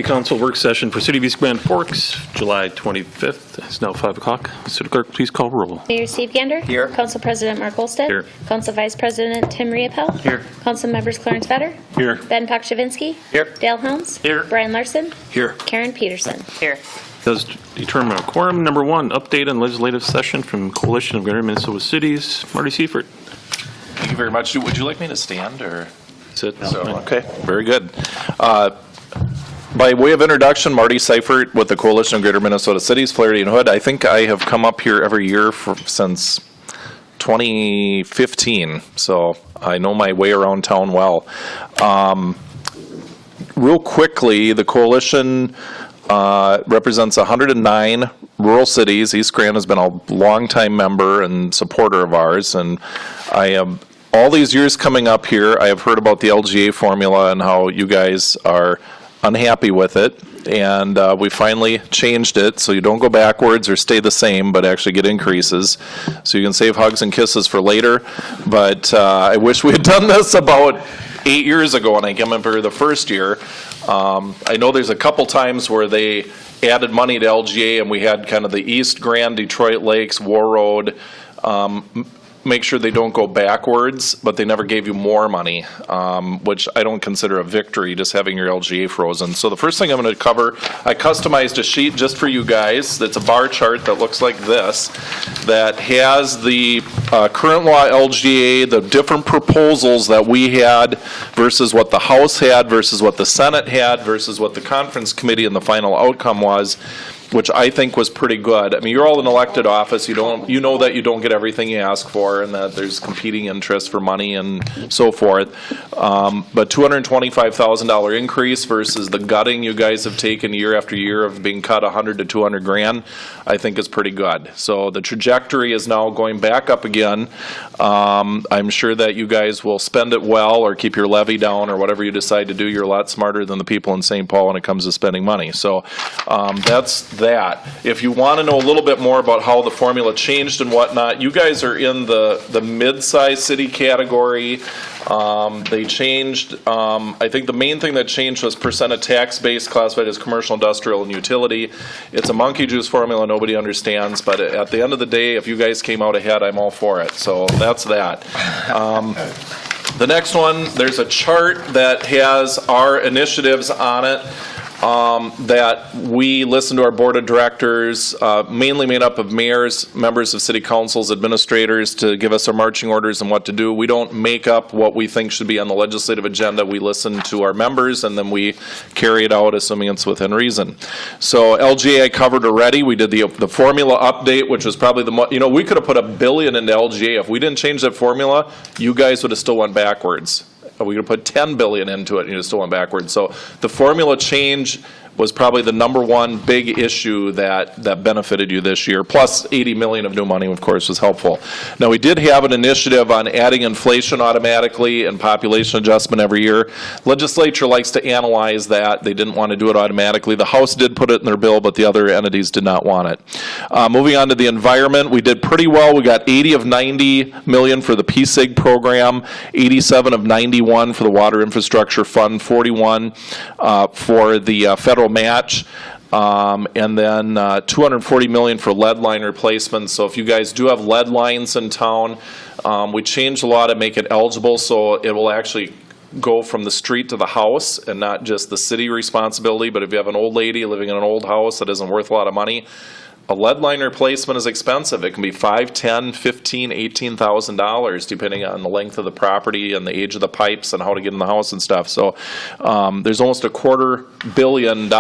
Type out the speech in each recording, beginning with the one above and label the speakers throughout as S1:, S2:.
S1: The council work session for City of East Grand Forks, July 25th. It's now 5 o'clock. City Clerk, please call roll.
S2: Mayor Steve Gander.
S3: Here.
S2: Council President Mark Olstead.
S1: Here.
S2: Council Vice President Tim Riopel.
S1: Here.
S2: Council Members Clarence Vetter.
S1: Here.
S2: Ben Pakshavinsky.
S3: Here.
S2: Dale Helms.
S1: Here.
S2: Brian Larson.
S3: Here.
S2: Karen Peterson.
S4: Here.
S1: Does determine a quorum. Number 1, update on legislative session from Coalition of Greater Minnesota Cities. Marty Seifert.
S5: Thank you very much. Would you like me to stand or?
S1: Sit.
S5: So, okay, very good. By way of introduction, Marty Seifert with the Coalition of Greater Minnesota Cities, Flaherty and Hood. I think I have come up here every year since 2015, so I know my way around town well. Real quickly, the coalition represents 109 rural cities. East Grand has been a longtime member and supporter of ours, and I am all these years coming up here, I have heard about the LGA formula and how you guys are unhappy with it, and we finally changed it so you don't go backwards or stay the same, but actually get increases. So you can save hugs and kisses for later, but I wish we had done this about 8 years ago when I came in for the first year. I know there's a couple times where they added money to LGA and we had kind of the East Grand, Detroit Lakes, War Road, make sure they don't go backwards, but they never gave you more money, which I don't consider a victory, just having your LGA frozen. So the first thing I'm going to cover, I customized a sheet just for you guys. That's a bar chart that looks like this, that has the current law LGA, the different proposals that we had versus what the House had versus what the Senate had versus what the conference committee and the final outcome was, which I think was pretty good. I mean, you're all in elected office. You know that you don't get everything you ask for, and that there's competing interests for money and so forth. But $225,000 increase versus the gutting you guys have taken year after year of being cut 100 to 200 grand, I think is pretty good. So the trajectory is now going back up again. I'm sure that you guys will spend it well or keep your levy down or whatever you decide to do. You're a lot smarter than the people in St. Paul when it comes to spending money. So that's that. If you want to know a little bit more about how the formula changed and whatnot, you guys are in the mid-sized city category. They changed, I think the main thing that changed was percent of tax base classified as commercial, industrial, and utility. It's a monkey juice formula nobody understands, but at the end of the day, if you guys came out ahead, I'm all for it. So that's that. The next one, there's a chart that has our initiatives on it. That we listen to our board of directors, mainly made up of mayors, members of city councils, administrators, to give us our marching orders and what to do. We don't make up what we think should be on the legislative agenda. We listen to our members and then we carry it out, assuming it's within reason. So LGA I covered already. We did the formula update, which was probably the we could have put $1 billion into LGA. If we didn't change that formula, you guys would have still went backwards. We could put $10 billion into it and you just still went backwards. So the formula change was probably the number one big issue that benefited you this year. Plus $80 million of new money, of course, was helpful. Now, we did have an initiative on adding inflation automatically and population adjustment every year. Legislature likes to analyze that. They didn't want to do it automatically. The House did put it in their bill, but the other entities did not want it. Moving on to the environment, we did pretty well. We got 80 of 90 million for the PSIG program, 87 of 91 for the Water Infrastructure Fund, 41 for the federal match, and then $240 million for lead line replacement. So if you guys do have lead lines in town, we changed a lot to make it eligible, so it will actually go from the street to the house and not just the city responsibility. But if you have an old lady living in an old house that isn't worth a lot of money, a lead line replacement is expensive. It can be $5,000, $10,000, $15,000, $18,000 depending on the length of the property and the age of the pipes and how to get in the house and stuff. So there's almost $250 million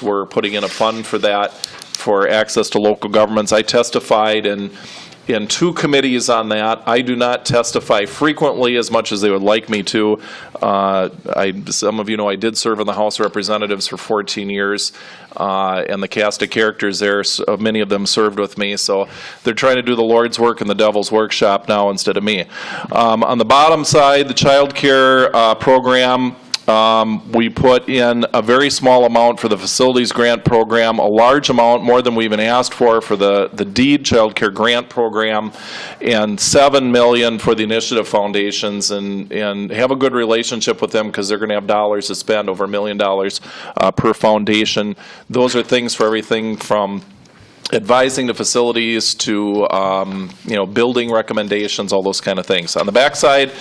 S5: we're putting in a fund for that, for access to local governments. I testified in 2 committees on that. I do not testify frequently as much as they would like me to. Some of you know I did serve in the House of Representatives for 14 years, and the cast of characters there, many of them served with me, so they're trying to do the Lord's work in the devil's workshop now instead of me. On the bottom side, the child care program, We put in a very small amount for the facilities grant program, a large amount, more than we even asked for the DEED Child Care Grant Program, and $7 million for the initiative foundations, and have a good relationship with them because they're going to have dollars to spend, over $1 million per foundation. Those are things for everything from advising the facilities to, building recommendations, all those kind of things. On the backside,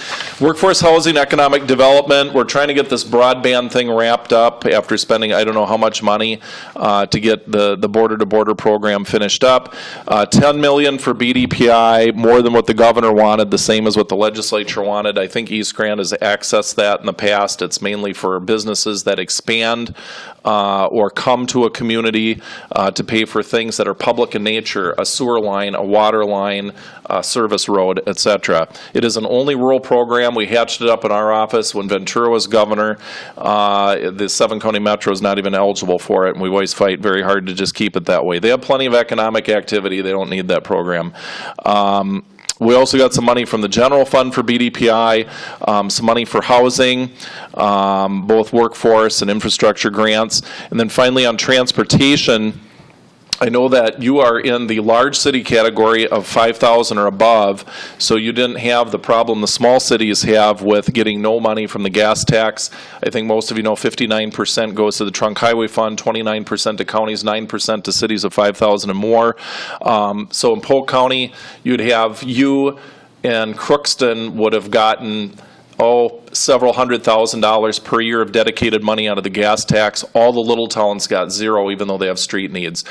S5: workforce housing, economic development, we're trying to get this broadband thing wrapped up after spending I don't know how much money to get the border-to-border program finished up. $10 million for BDPI, more than what the governor wanted, the same as what the legislature wanted. I think East Grand has accessed that in the past. It's mainly for businesses that expand or come to a community to pay for things that are public in nature, a sewer line, a water line, a service road, etc. It is an only rural program. We hatched it up in our office when Ventura was governor. The 7-county metro is not even eligible for it, and we always fight very hard to just keep it that way. They have plenty of economic activity. They don't need that program. We also got some money from the general fund for BDPI, some money for housing, both workforce and infrastructure grants. And then finally on transportation, I know that you are in the large city category of 5,000 or above, so you didn't have the problem the small cities have with getting no money from the gas tax. I think most of you know 59% goes to the Trunk Highway Fund, 29% to counties, 9% to cities of 5,000 and more. So in Polk County, you'd have you and Crookston would have gotten several $100,000 per year of dedicated money out of the gas tax. All the little towns got zero, even though they have street needs.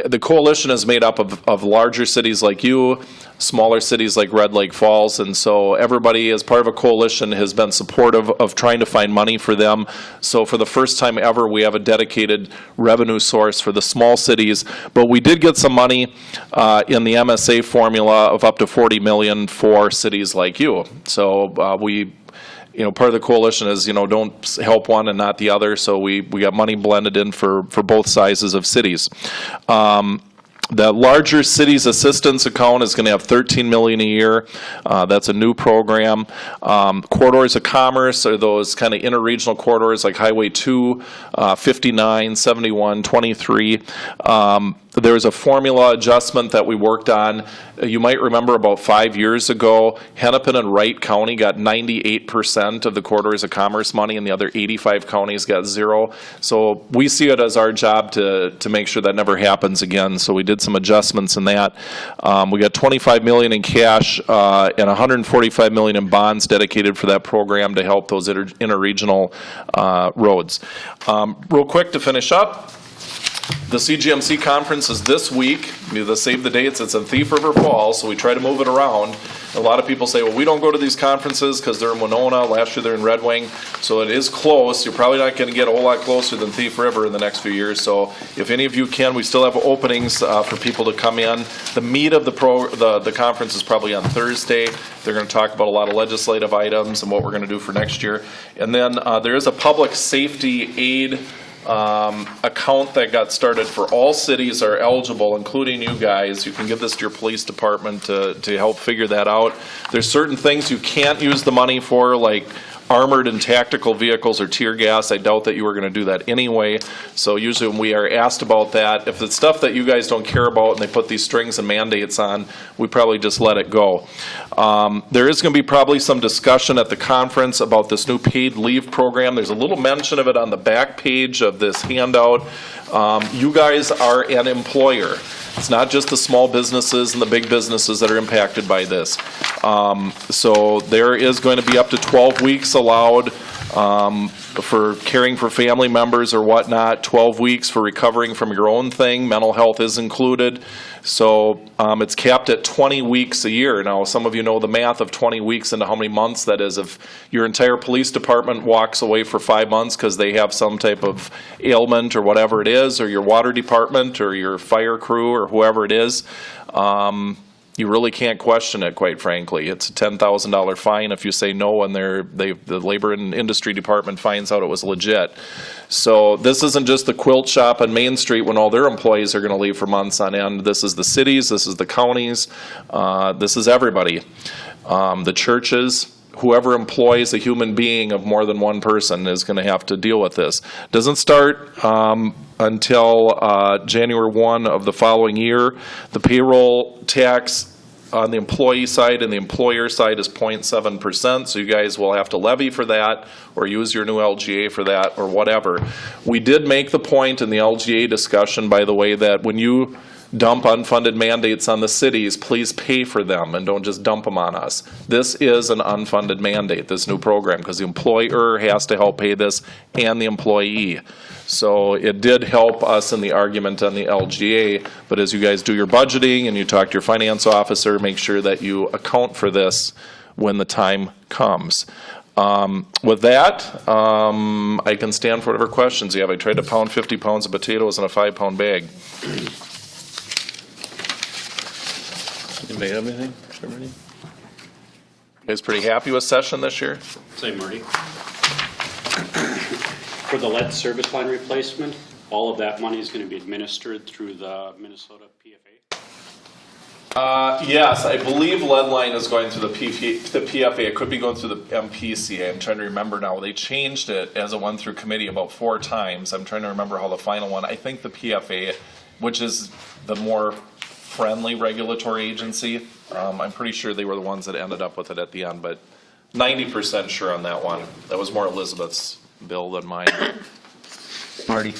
S5: The coalition is made up of larger cities like you, smaller cities like Red Lake Falls, and so everybody as part of a coalition has been supportive of trying to find money for them. So for the first time ever, we have a dedicated revenue source for the small cities, but we did get some money in the MSA formula of up to $40 million for cities like you. So part of the coalition is, don't help one and not the other, so we got money blended in for both sizes of cities. The larger cities assistance account is going to have $13 million a year. That's a new program. Corridors of commerce are those kind of interregional corridors like Highway 2, 59, 71, 23. There was a formula adjustment that we worked on. You might remember about 5 years ago, Hennepin and Wright County got 98% of the corridors of commerce money, and the other 85 counties got zero. So we see it as our job to make sure that never happens again. So we did some adjustments in that. We got $25 million in cash and $145 million in bonds dedicated for that program to help those interregional roads. Real quick to finish up. The CGMC conference is this week. To save the dates, it's in Thief River Falls, so we try to move it around. A lot of people say, well, we don't go to these conferences because they're in Winona. Last year they're in Red Wing. So it is close. You're probably not going to get a whole lot closer than Thief River in the next few years. So if any of you can, we still have openings for people to come in. The meat of the conference is probably on Thursday. They're going to talk about a lot of legislative items and what we're going to do for next year. And then there is a public safety aid account that got started for all cities are eligible, including you guys. You can give this to your police department to help figure that out. There's certain things you can't use the money for, like armored and tactical vehicles or tear gas. I doubt that you were going to do that anyway. So usually when we are asked about that, if it's stuff that you guys don't care about and they put these strings and mandates on, we probably just let it go. There is going to be probably some discussion at the conference about this new paid leave program. There's a little mention of it on the back page of this handout. You guys are an employer. It's not just the small businesses and the big businesses that are impacted by this. So there is going to be up to 12 weeks allowed for caring for family members or whatnot, 12 weeks for recovering from your own thing. Mental health is included. So it's capped at 20 weeks a year. Now, some of you know the math of 20 weeks into how many months that is. If your entire police department walks away for 5 months because they have some type of ailment or whatever it is, or your water department or your fire crew or whoever it is, you really can't question it, quite frankly. It's a $10,000 fine if you say no and the Labor and Industry Department finds out it was legit. So this isn't just the quilt shop on Main Street when all their employees are going to leave for months on end. This is the cities, this is the counties, this is everybody. The churches, whoever employs a human being of more than one person is going to have to deal with this. Doesn't start until January 1 of the following year. The payroll tax on the employee side and the employer side is 0.7%, so you guys will have to levy for that or use your new LGA for that or whatever. We did make the point in the LGA discussion, by the way, that when you dump unfunded mandates on the cities, please pay for them and don't just dump them on us. This is an unfunded mandate, this new program, because the employer has to help pay this and the employee. So it did help us in the argument on the LGA, but as you guys do your budgeting and you talk to your finance officer, make sure that you account for this when the time comes. With that, I can stand for whatever questions you have. I tried to pound 50 pounds of potatoes in a 5-pound bag.
S1: Anybody have anything? Everybody?
S5: You guys pretty happy with session this year?
S3: Say, Marty. For the lead service line replacement, all of that money is going to be administered through the Minnesota PFA?
S5: Yes, I believe lead line is going through the PFA. It could be going through the MPCA. I'm trying to remember now. They changed it as it went through committee about 4 times. I'm trying to remember how the final one, I think the PFA, which is the more friendly regulatory agency. I'm pretty sure they were the ones that ended up with it at the end, but 90% sure on that one. That was more Elizabeth's bill than mine.
S4: Marty,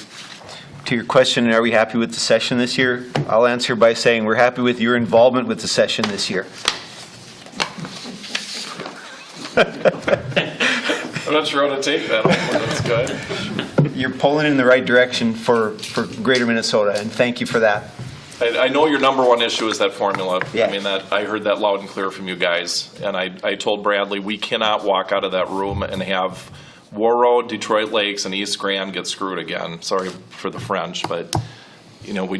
S4: to your question, are we happy with the session this year? I'll answer by saying we're happy with your involvement with the session this year.
S5: I'm not sure how to take that. That's good.
S4: You're pulling in the right direction for Greater Minnesota, and thank you for that.
S5: I know your number one issue is that formula.
S4: Yeah.
S5: I mean, that I heard that loud and clear from you guys. And I told Bradley, we cannot walk out of that room and have War Road, Detroit Lakes, and East Grand get screwed again. Sorry for the French, but, you know, we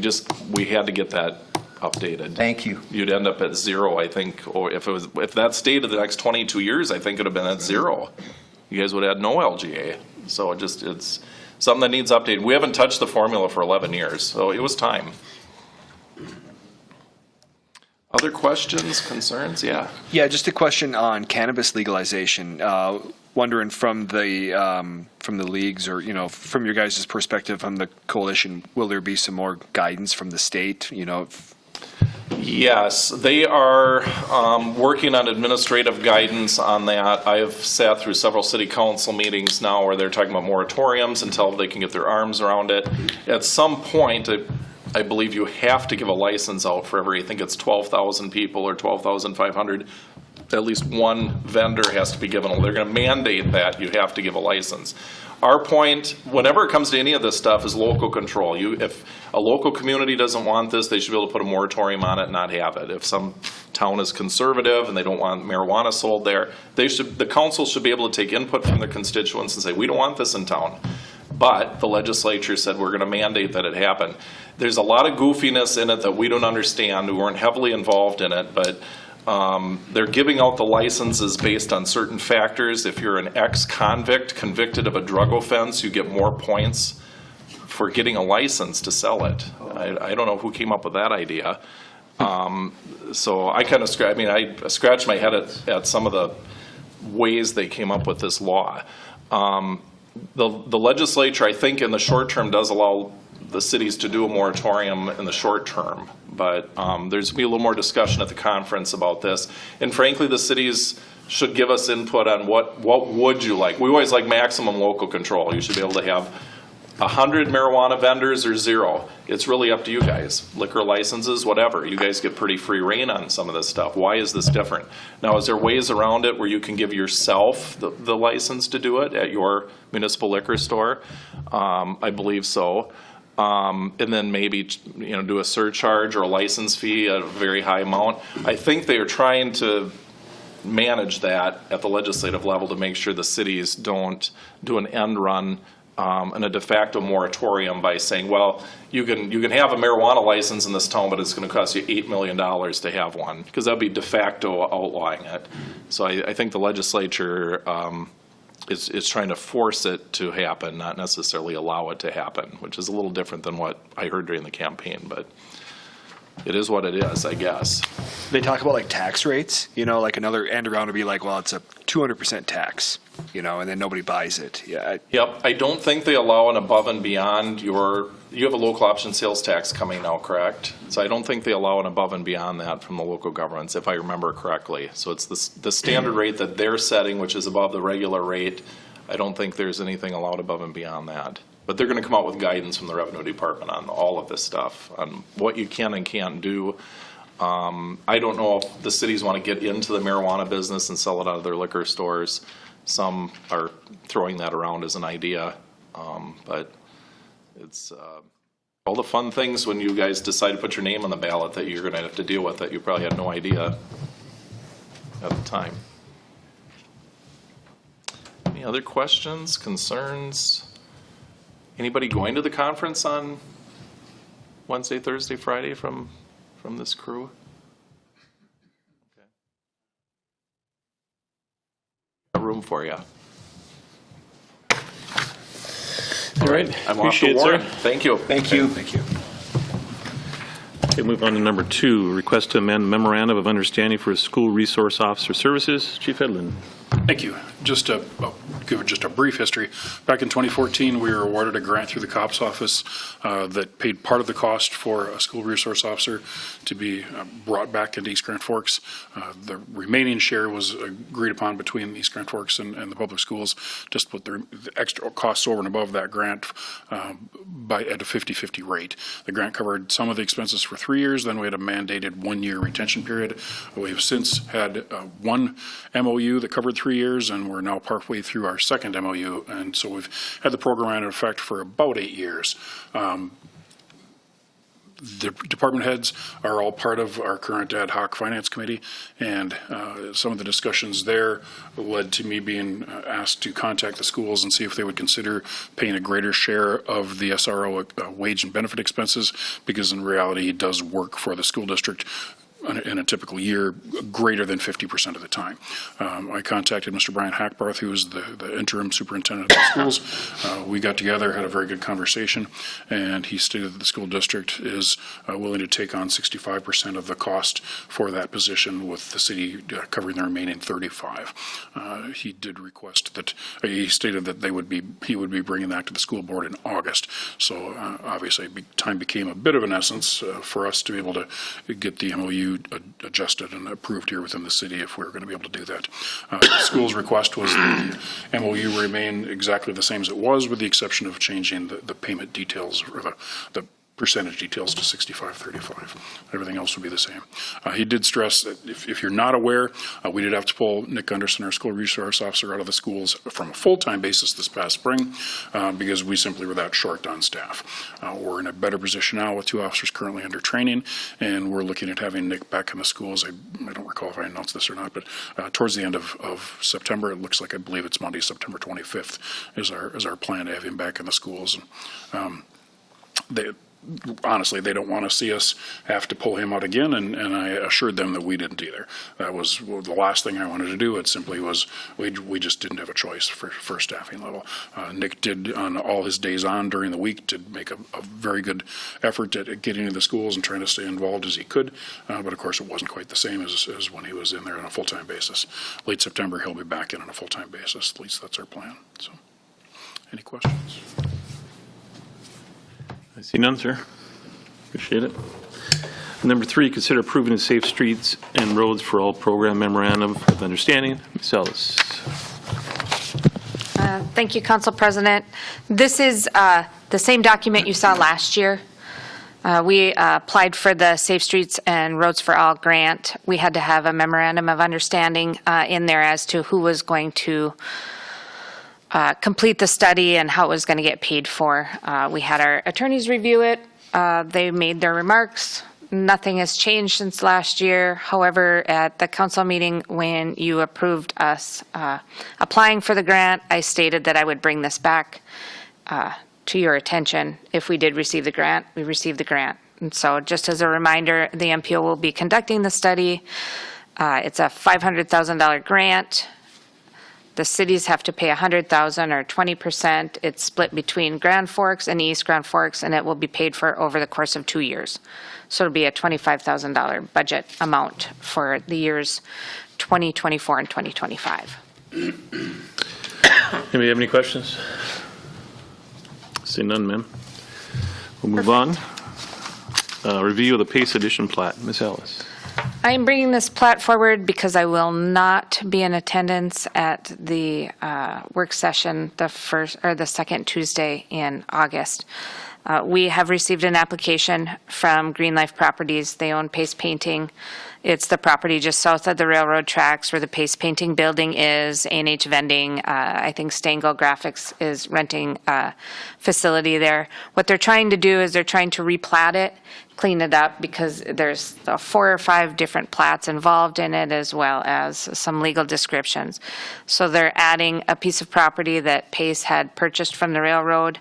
S5: had to get that updated.
S4: Thank you.
S5: You'd end up at 0, I think, or if that stayed the next 22 years, I think it would have been at 0. You guys would have had no LGA. So it's something that needs updated. We haven't touched the formula for 11 years, so it was time. Other questions, concerns? Yeah.
S6: Yeah, just a question on cannabis legalization. Wondering from the leagues, or from your guys' perspective from the coalition, will there be some more guidance from the state?
S5: Yes, they are working on administrative guidance on that. I have sat through several city council meetings now where they're talking about moratoriums until they can get their arms around it. At some point, I believe you have to give a license out for every, I think it's 12,000 people or 12,500. At least one vendor has to be given. They're going to mandate that you have to give a license. Our point, whenever it comes to any of this stuff, is local control. If a local community doesn't want this, they should be able to put a moratorium on it and not have it. If some town is conservative and they don't want marijuana sold there, the council should be able to take input from their constituents and say, we don't want this in town. But the legislature said we're going to mandate that it happen. There's a lot of goofiness in it that we don't understand. We weren't heavily involved in it, but they're giving out the licenses based on certain factors. If you're an ex-convict convicted of a drug offense, you get more points for getting a license to sell it. I don't know who came up with that idea. So I kind of I scratched my head at some of the ways they came up with this law. The legislature, I think, in the short term does allow the cities to do a moratorium in the short term, but there's going to be a little more discussion at the conference about this. And frankly, the cities should give us input on what would you like. We always like maximum local control. You should be able to have 100 marijuana vendors or 0. It's really up to you guys. Liquor licenses, whatever. You guys get pretty free reign on some of this stuff. Why is this different? Now, is there ways around it where you can give yourself the license to do it at your municipal liquor store? I believe so. And then maybe do a surcharge or a license fee at a very high amount. I think they are trying to manage that at the legislative level to make sure the cities don't do an end run and a de facto moratorium by saying, well, you can have a marijuana license in this town, but it's going to cost you $8 million to have one, because that would be de facto outlawing it. So I think the legislature is trying to force it to happen, not necessarily allow it to happen, which is a little different than what I heard during the campaign, but it is what it is, I guess.
S6: They talk about like tax rates, like another end around would be like, well, it's a 200% tax, you know, and then nobody buys it. Yeah,
S5: Yep, I don't think they allow an above and beyond you have a local option sales tax coming now, correct? So I don't think they allow an above and beyond that from the local governments, if I remember correctly. So it's the standard rate that they're setting, which is above the regular rate. I don't think there's anything allowed above and beyond that. But they're going to come out with guidance from the Revenue Department on all of this stuff, on what you can and can't do. I don't know if the cities want to get into the marijuana business and sell it out of their liquor stores. Some are throwing that around as an idea, but it's all the fun things when you guys decide to put your name on the ballot that you're going to have to deal with that you probably had no idea at the time. Any other questions, concerns? Anybody going to the conference on Wednesday, Thursday, Friday from this crew? Okay. A room for you.
S1: All right,
S5: I'm off to
S1: appreciate it,
S5: Warren.
S1: sir.
S5: Thank you.
S4: Thank you.
S6: thank you.
S1: Okay, move on to number 2, request to amend Memorandum of Understanding for School Resource Officer Services. Chief Hedlund.
S7: Thank you. Just to give just a brief history, back in 2014, we were awarded a grant through the COPS office that paid part of the cost for a school resource officer to be brought back into East Grand Forks. The remaining share was agreed upon between East Grand Forks and the public schools to split the extra costs over and above that grant at a 50-50 rate. The grant covered some of the expenses for 3 years, then we had a mandated 1-year retention period. We've since had one MOU that covered 3 years, and we're now partway through our second MOU, and so we've had the program in effect for about 8 years. The department heads are all part of our current ad hoc finance committee, and some of the discussions there led to me being asked to contact the schools and see if they would consider paying a greater share of the SRO wage and benefit expenses, because in reality it does work for the school district in a typical year greater than 50% of the time. I contacted Mr. Brian Hackbarth, who is the interim superintendent of the schools. We got together, had a very good conversation, and he stated that the school district is willing to take on 65% of the cost for that position, with the city covering the remaining 35. He did request that, he stated that he would be bringing that to the school board in August. So obviously time became a bit of an essence for us to be able to get the MOU adjusted and approved here within the city if we were going to be able to do that. The school's request was that the MOU remain exactly the same as it was, with the exception of changing the payment details, or the percentage details, to 65-35. Everything else would be the same. He did stress that if you're not aware, we did have to pull Nick Gunderson, our school resource officer, out of the schools from a full-time basis this past spring because we simply were that short on staff. We're in a better position now with 2 officers currently under training, and we're looking at having Nick back in the schools. I don't recall if I announced this or not, but towards the end of September, it looks like, I believe it's Monday, September 25th is our plan to have him back in the schools. And honestly, they don't want to see us have to pull him out again, and I assured them that we didn't either. That was the last thing I wanted to do. It simply was, we just didn't have a choice for staffing level. Nick did, on all his days on during the week, to make a very good effort at getting into the schools and trying to stay involved as he could, but of course it wasn't quite the same as when he was in there on a full-time basis. Late September, he'll be back in on a full-time basis. At least that's our plan. So, any questions?
S1: I see none, sir. Appreciate it. Number 3, consider approving the Safe Streets and Roads for All Program Memorandum of Understanding. Ms. Ellis.
S8: Thank you, Council President. This is the same document you saw last year. We applied for the Safe Streets and Roads for All grant. We had to have a memorandum of understanding in there as to who was going to complete the study and how it was going to get paid for. We had our attorneys review it. They made their remarks. Nothing has changed since last year. However, at the council meeting, when you approved us applying for the grant, I stated that I would bring this back to your attention. If we did receive the grant, we received the grant. And so just as a reminder, the MPO will be conducting the study. It's a $500,000 grant. The cities have to pay $100,000 or 20%. It's split between Grand Forks and East Grand Forks, and it will be paid for over the course of 2 years. So it'll be a $25,000 budget amount for the years 2024 and 2025.
S1: Anybody have any questions? See none, ma'am. We'll move on. Review of the Pace Edition plat. Ms. Ellis.
S8: I am bringing this plat forward because I will not be in attendance at the work session the second Tuesday in August. We have received an application from Green Life Properties. They own Pace Painting. It's the property just south of the railroad tracks where the Pace Painting building is, A&H Vending. I think Stengel Graphics is renting a facility there. What they're trying to do is they're trying to replat it, clean it up, because there's 4 or 5 different plats involved in it, as well as some legal descriptions. So they're adding a piece of property that Pace had purchased from the railroad.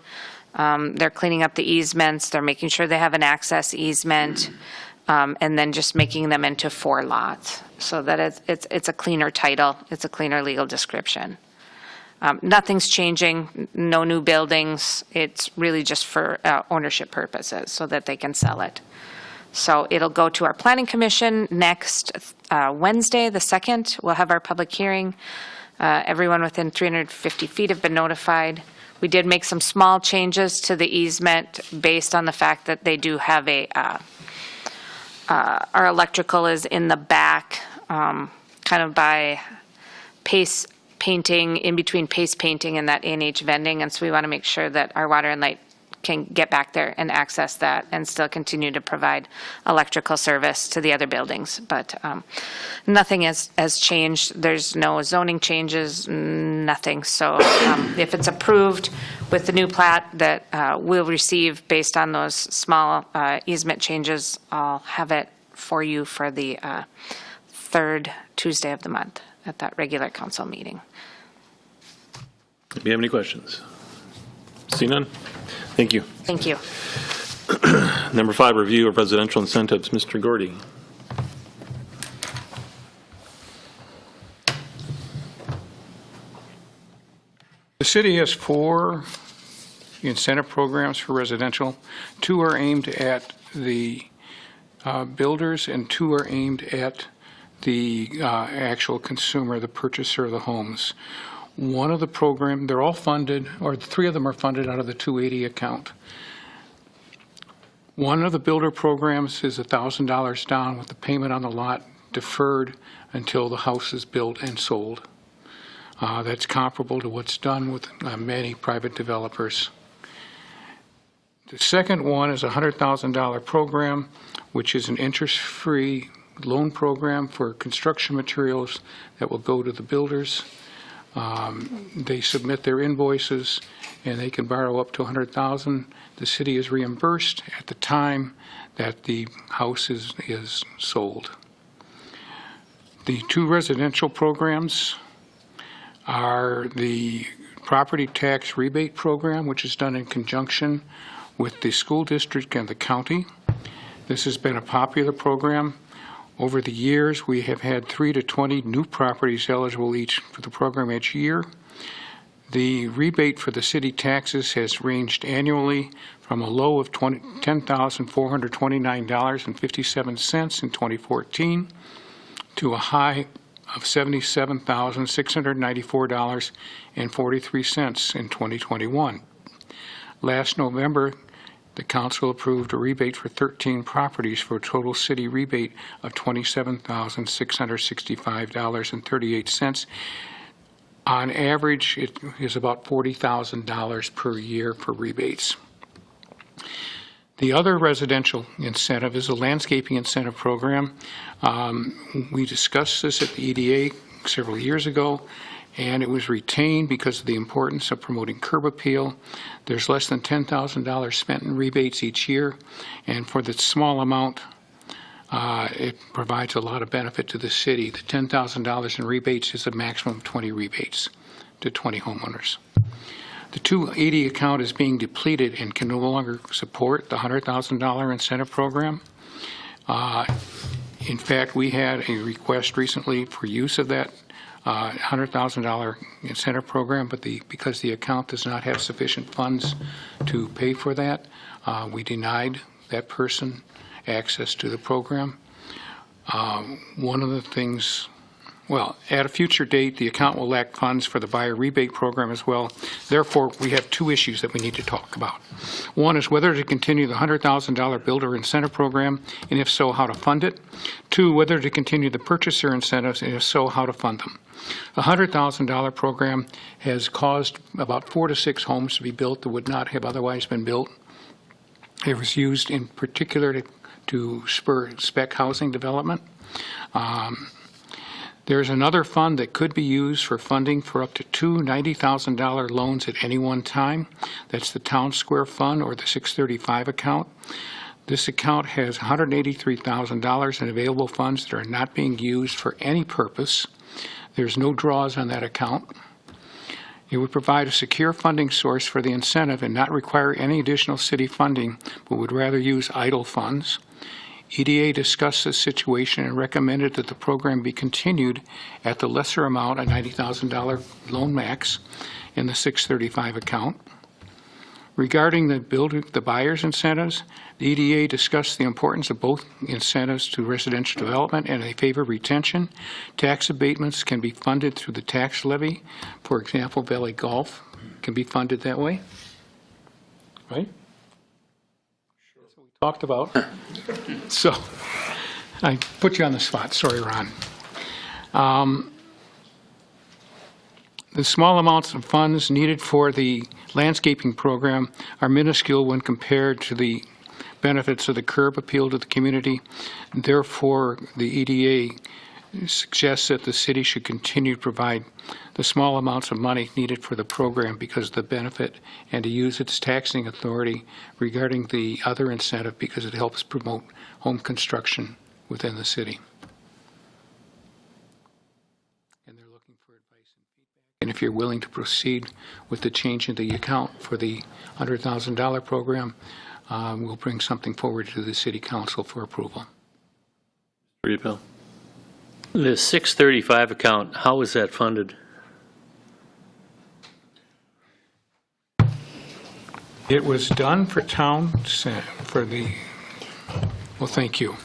S8: They're cleaning up the easements. They're making sure they have an access easement, and then just making them into 4 lots so that it's a cleaner title. It's a cleaner legal description. Nothing's changing, no new buildings. It's really just for ownership purposes so that they can sell it. So it'll go to our planning commission next Wednesday, the 2nd. We'll have our public hearing. Everyone within 350 feet have been notified. We did make some small changes to the easement based on the fact that they do have our electrical is in the back, kind of by Pace Painting, in between Pace Painting and that A&H Vending, and so we want to make sure that our water and light can get back there and access that and still continue to provide electrical service to the other buildings. But nothing has changed. There's no zoning changes, nothing. So if it's approved with the new plat that we'll receive based on those small easement changes, I'll have it for you for the 3rd Tuesday of the month at that regular council meeting.
S1: Do you have any questions? See none? Thank you.
S8: Thank you.
S1: Number 5, review of residential incentives. Mr. Gorte.
S9: The city has 4 incentive programs for residential. 2 are aimed at the builders, and 2 are aimed at the actual consumer, the purchaser of the homes. One of the program, they're all funded, or 3 of them are funded out of the 280 account. One of the builder programs is $1,000 down with the payment on the lot deferred until the house is built and sold. That's comparable to what's done with many private developers. The second one is a $100,000 program, which is an interest-free loan program for construction materials that will go to the builders. They submit their invoices, and they can borrow up to $100,000. The city is reimbursed at the time that the house is sold. The 2 residential programs are the property tax rebate program, which is done in conjunction with the school district and the county. This has been a popular program. Over the years, we have had 3 to 20 new properties eligible each for the program each year. The rebate for the city taxes has ranged annually from a low of $10,429.57 in 2014 to a high of $77,694.43 in 2021. Last November, the council approved a rebate for 13 properties for a total city rebate of $27,665.38. On average, it is about $40,000 per year for rebates. The other residential incentive is a landscaping incentive program. We discussed this at the EDA several years ago, and it was retained because of the importance of promoting curb appeal. There's less than $10,000 spent in rebates each year, and for the small amount, it provides a lot of benefit to the city. The $10,000 in rebates is a maximum of 20 rebates to 20 homeowners. The 280 account is being depleted and can no longer support the $100,000 incentive program. In fact, we had a request recently for use of that $100,000 incentive program, but because the account does not have sufficient funds to pay for that, we denied that person access to the program. One of the things Well, at a future date, the account will lack funds for the buyer rebate program as well. Therefore, we have two issues that we need to talk about. One is whether to continue the $100,000 builder incentive program, and if so, how to fund it. Two, whether to continue the purchaser incentives, and if so, how to fund them. The $100,000 program has caused about 4 to 6 homes to be built that would not have otherwise been built. It was used in particular to spur spec housing development. There's another fund that could be used for funding for up to 2 $90,000 loans at any one time. That's the Town Square Fund or the 635 account. This account has $183,000 in available funds that are not being used for any purpose. There's no draws on that account. It would provide a secure funding source for the incentive and not require any additional city funding, but would rather use idle funds. EDA discussed this situation and recommended that the program be continued at the lesser amount, a $90,000 loan max, in the 635 account. Regarding the buyer's incentives, the EDA discussed the importance of both incentives to residential development, and they favor retention. Tax abatements can be funded through the tax levy. For example, Valley Golf can be funded that way. Right? That's what we talked about. So I put you on the spot. Sorry, Ron. The small amounts of funds needed for the landscaping program are minuscule when compared to the benefits of the curb appeal to the community. Therefore, the EDA suggests that the city should continue to provide the small amounts of money needed for the program because of the benefit, and to use its taxing authority regarding the other incentive because it helps promote home construction within the city. And they're looking for advice and feedback. And if you're willing to proceed with the change in the account for the $100,000 program, we'll bring something forward to the city council for approval.
S1: Reid, Bill.
S10: The 635 account, how is that funded?
S9: It was done for well, thank you.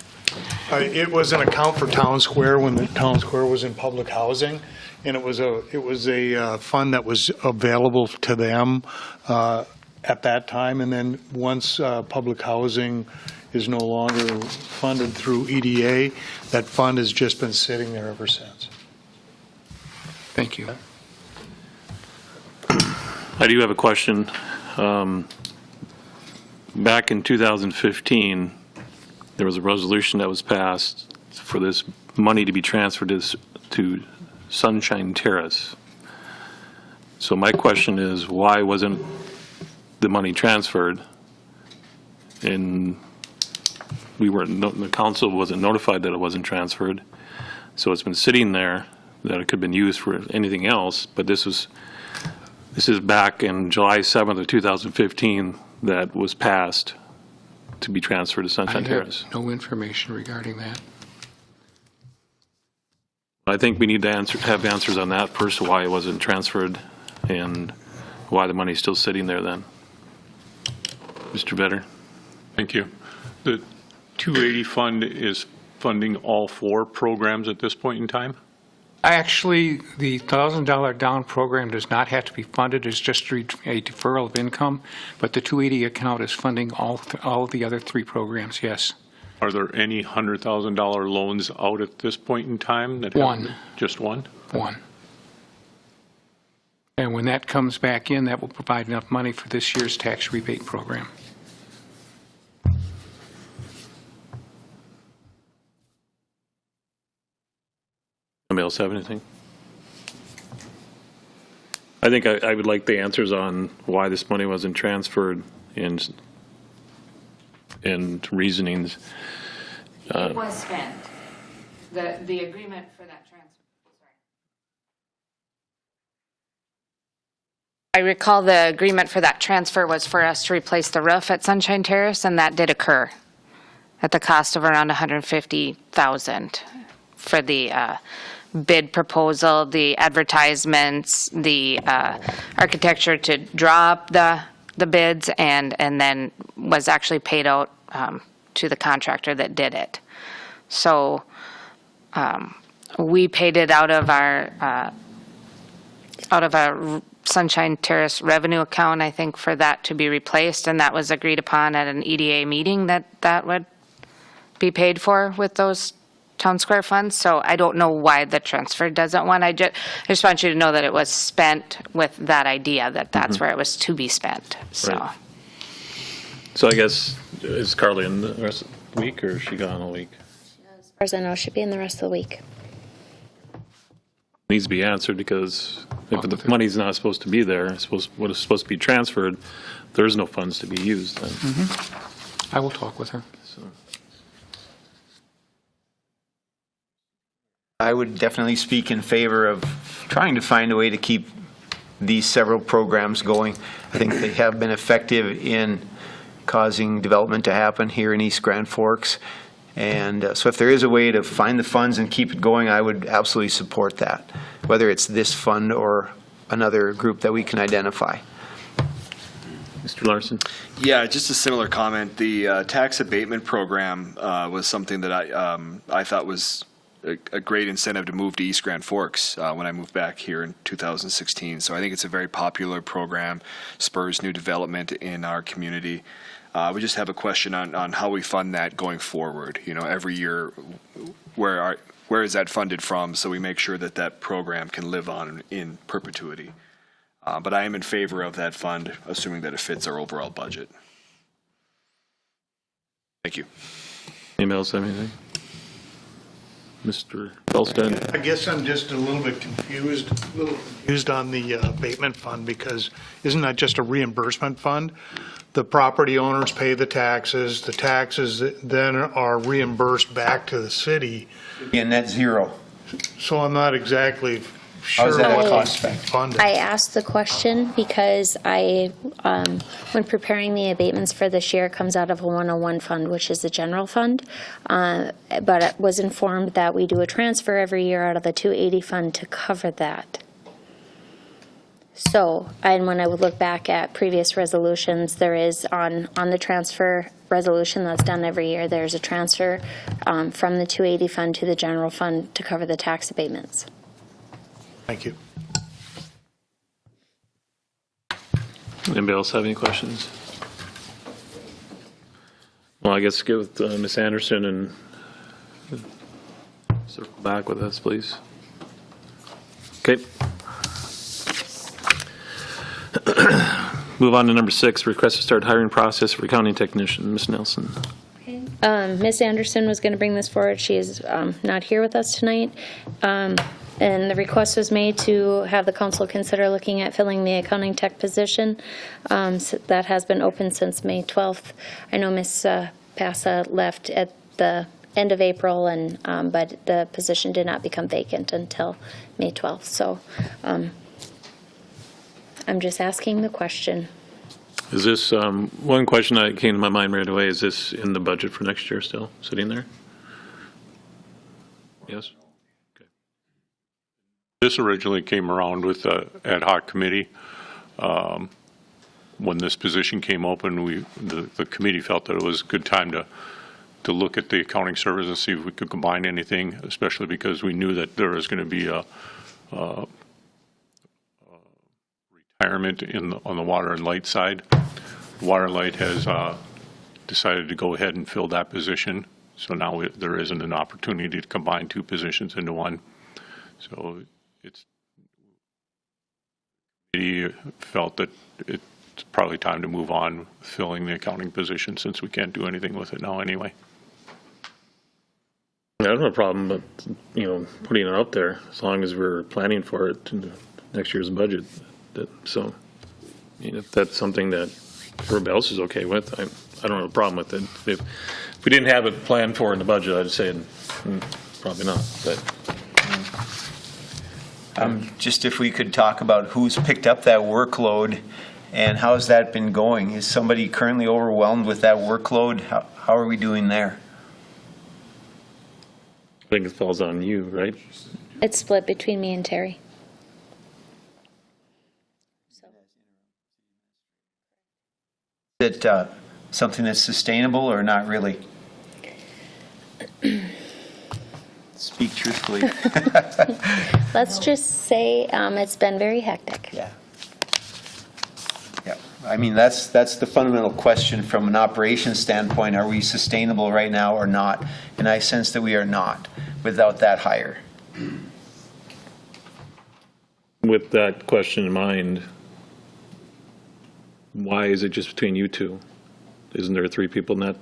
S11: It was an account for Town Square when the Town Square was in public housing, and it was a fund that was available to them at that time. And then once public housing is no longer funded through EDA, that fund has just been sitting there ever since.
S9: Thank you.
S1: I do have a question. Back in 2015, there was a resolution that was passed for this money to be transferred to Sunshine Terrace. So my question is, why wasn't the money transferred? And the council wasn't notified that it wasn't transferred. So it's been sitting there, that it could have been used for anything else, but this is back in July 7th of 2015 that was passed to be transferred to Sunshine Terrace.
S9: I have no information regarding that.
S1: I think we need to have answers on that first, why it wasn't transferred and why the money's still sitting there then. Mr. Vetter.
S12: Thank you. The 280 fund is funding all 4 programs at this point in time?
S9: Actually, the $1,000 down program does not have to be funded. It's just a deferral of income, but the 280 account is funding all of the other 3 programs, yes.
S12: Are there any $100,000 loans out at this point in time?
S9: One.
S12: Just one?
S9: One. And when that comes back in, that will provide enough money for this year's tax rebate program.
S1: Anybody else have anything? I think I would like the answers on why this money wasn't transferred and reasonings.
S8: It was spent. The agreement for that transfer. Sorry. I recall the agreement for that transfer was for us to replace the roof at Sunshine Terrace, and that did occur at the cost of around $150,000 for the bid proposal, the advertisements, the architecture to draw up the bids, and then was actually paid out to the contractor that did it. So we paid it out of our Sunshine Terrace revenue account, I think, for that to be replaced, and that was agreed upon at an EDA meeting that would be paid for with those town square funds. So I don't know why the transfer doesn't want. I just want you to know that it was spent with that idea that that's where it was to be spent. So.
S1: Right. So I guess, is Carly in the rest of the week, or is she gone all week?
S2: As far as I know, should be in the rest of the week.
S1: Needs to be answered, because if the money's not supposed to be there, what is supposed to be transferred, there's no funds to be used then.
S9: I will talk with her.
S1: So,
S4: I would definitely speak in favor of trying to find a way to keep these several programs going. I think they have been effective in causing development to happen here in East Grand Forks. And so if there is a way to find the funds and keep it going, I would absolutely support that, whether it's this fund or another group that we can identify.
S1: Mr. Larson?
S6: Yeah, just a similar comment. The tax abatement program was something that I thought was a great incentive to move to East Grand Forks when I moved back here in 2016. So I think it's a very popular program, spurs new development in our community. We just have a question on how we fund that going forward. You know, every year, where is that funded from, so we make sure that that program can live on in perpetuity. But I am in favor of that fund, assuming that it fits our overall budget. Thank you.
S1: Anybody else have anything? Mr. Belstead?
S11: I guess I'm just a little bit confused on the abatement fund, because isn't that just a reimbursement fund? The property owners pay the taxes then are reimbursed back to the city.
S4: And net zero.
S11: So I'm not exactly
S4: How is
S11: sure
S4: that
S11: what
S4: cost
S11: it's
S4: effective?
S11: funded.
S2: I asked the question because when preparing the abatements for this year, it comes out of a 101 fund, which is the general fund. But I was informed that we do a transfer every year out of the 280 fund to cover that. So, and when I would look back at previous resolutions, there is on the transfer resolution that's done every year, there's a transfer from the 280 fund to the general fund to cover the tax abatements.
S11: Thank you.
S1: Anybody else have any questions? Well, I guess get with Ms. Anderson and circle back with us, please. Okay. Move on to number 6, request to start hiring process for accounting technician. Ms. Nelson.
S2: Ms. Anderson was going to bring this forward. She is not here with us tonight. And the request was made to have the council consider looking at filling the accounting tech position. So that has been open since May 12th. I know Ms. Passa left at the end of April, and but the position did not become vacant until May 12th. So I'm just asking the question.
S1: Is this, one question that came to my mind right away, is this in the budget for next year still, sitting there? Yes? Okay.
S12: This originally came around with the ad hoc committee. When this position came open, the committee felt that it was a good time to look at the accounting service and see if we could combine anything, especially because we knew that there was going to be a retirement on the water and light side. Water and light has decided to go ahead and fill that position. So now there isn't an opportunity to combine two positions into one. So he felt that it's probably time to move on filling the accounting position, since we can't do anything with it now anyway.
S1: I don't have a problem, but, putting it out there, as long as we're planning for it in next year's budget. So, if that's something that everybody else is okay with, I don't have a problem with it. If we didn't have it planned for in the budget, I'd say probably not. But
S4: Just if we could talk about who's picked up that workload and how's that been going? Is somebody currently overwhelmed with that workload? How are we doing there?
S1: I think it falls on you, right?
S2: It's split between me and Terry.
S4: Is it something that's sustainable or not really? speak truthfully.
S2: Let's just say it's been very hectic.
S4: Yeah. Yeah. I mean, that's the fundamental question from an operations standpoint. Are we sustainable right now or not? And I sense that we are not without that hire.
S1: With that question in mind, why is it just between you two? Isn't there 3 people in that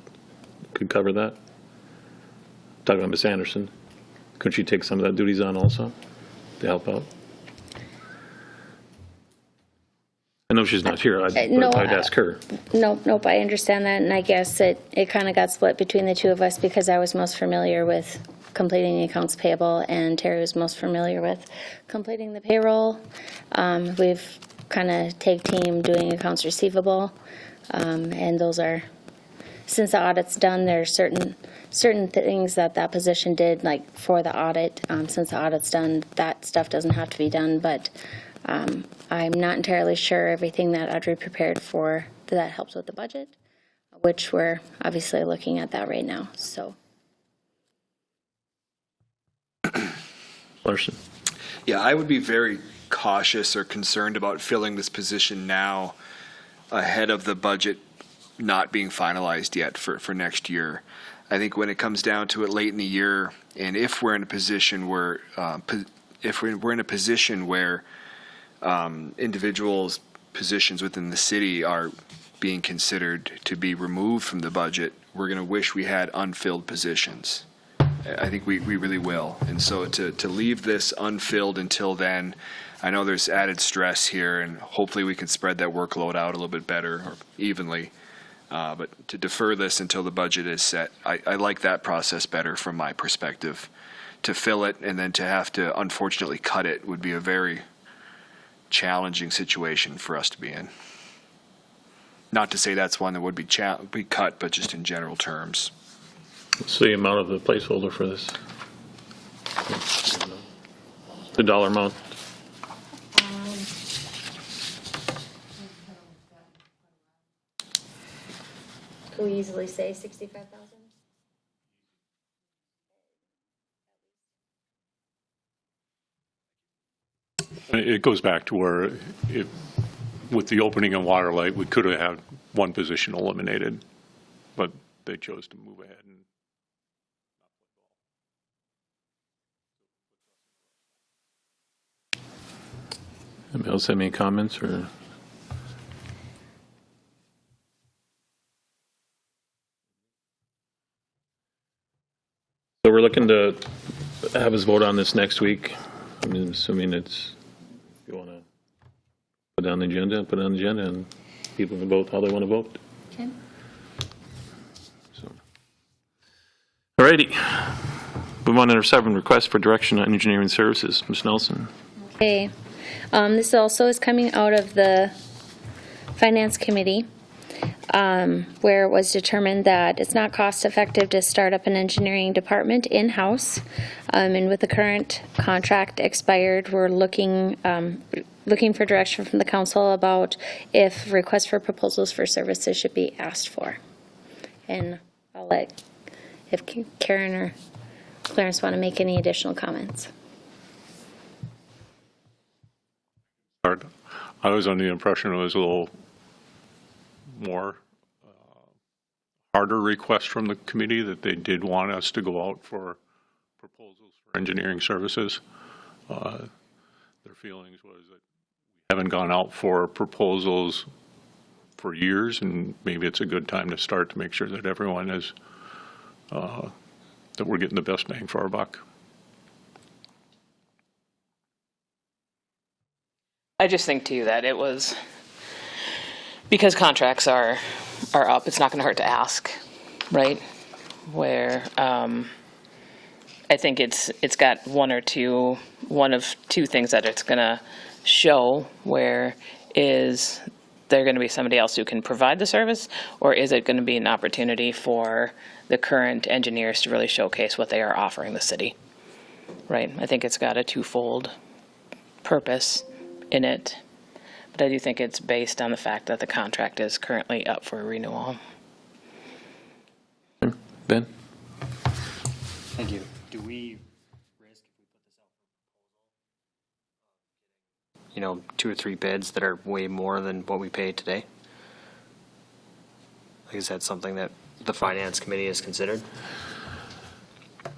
S1: could cover that? Talking about Ms. Anderson. Couldn't she take some of that duties on also to help out? I know she's not here. I'd ask her.
S2: Nope, I understand that, and I guess it kind of got split between the 2 of us because I was most familiar with completing the accounts payable, and Terry was most familiar with completing the payroll. We've kind of tag team doing accounts receivable, and those are, since the audit's done, there are certain things that position did, like for the audit. Since the audit's done, that stuff doesn't have to be done, but I'm not entirely sure everything that Audrey prepared for that helps with the budget, which we're obviously looking at that right now. So,
S1: Larson.
S6: Yeah, I would be very cautious or concerned about filling this position now ahead of the budget not being finalized yet for next year. I think when it comes down to it late in the year, and if we're in a position where individuals' positions within the city are being considered to be removed from the budget, we're going to wish we had unfilled positions. I think we really will. And so to leave this unfilled until then, I know there's added stress here, and hopefully we can spread that workload out a little bit better or evenly. But to defer this until the budget is set, I like that process better from my perspective. To fill it and then to have to unfortunately cut it would be a very challenging situation for us to be in. Not to say that's one that would be cut, but just in general terms.
S1: What's the amount of the placeholder for this? The dollar amount?
S2: could we easily say 65,000?
S12: It goes back to where, with the opening of Waterlight, we could have had one position eliminated, but they chose to move ahead.
S1: Anybody else have any comments or? So we're looking to have us vote on this next week. I mean, assuming it's, if you want to put it on the agenda, put it on the agenda, and people can vote how they want to vote.
S2: Okay.
S1: So, all righty. Move on to number 7, request for direction on engineering services. Ms. Nelson.
S2: Okay. This also is coming out of the Finance Committee, where it was determined that it's not cost-effective to start up an engineering department in-house. And with the current contract expired, we're looking for direction from the council about if requests for proposals for services should be asked for. And I'll let, if Karen or Clarence want to make any additional comments.
S12: I was under the impression it was a little more harder request from the committee, that they did want us to go out for proposals for engineering services. Their feelings was that we haven't gone out for proposals for years, and maybe it's a good time to start to make sure that everyone is, that we're getting the best bang for our buck.
S13: I just think too that it was, because contracts are up, it's not going to hurt to ask, right? Where I think it's got one of two things that it's going to show, where is there going to be somebody else who can provide the service, or is it going to be an opportunity for the current engineers to really showcase what they are offering the city, right? I think it's got a twofold purpose in it, but I do think it's based on the fact that the contract is currently up for renewal.
S1: Ben?
S3: Thank you. Do we
S14: 2 or 3 bids that are way more than what we pay today? Like, is that something that the finance committee has considered?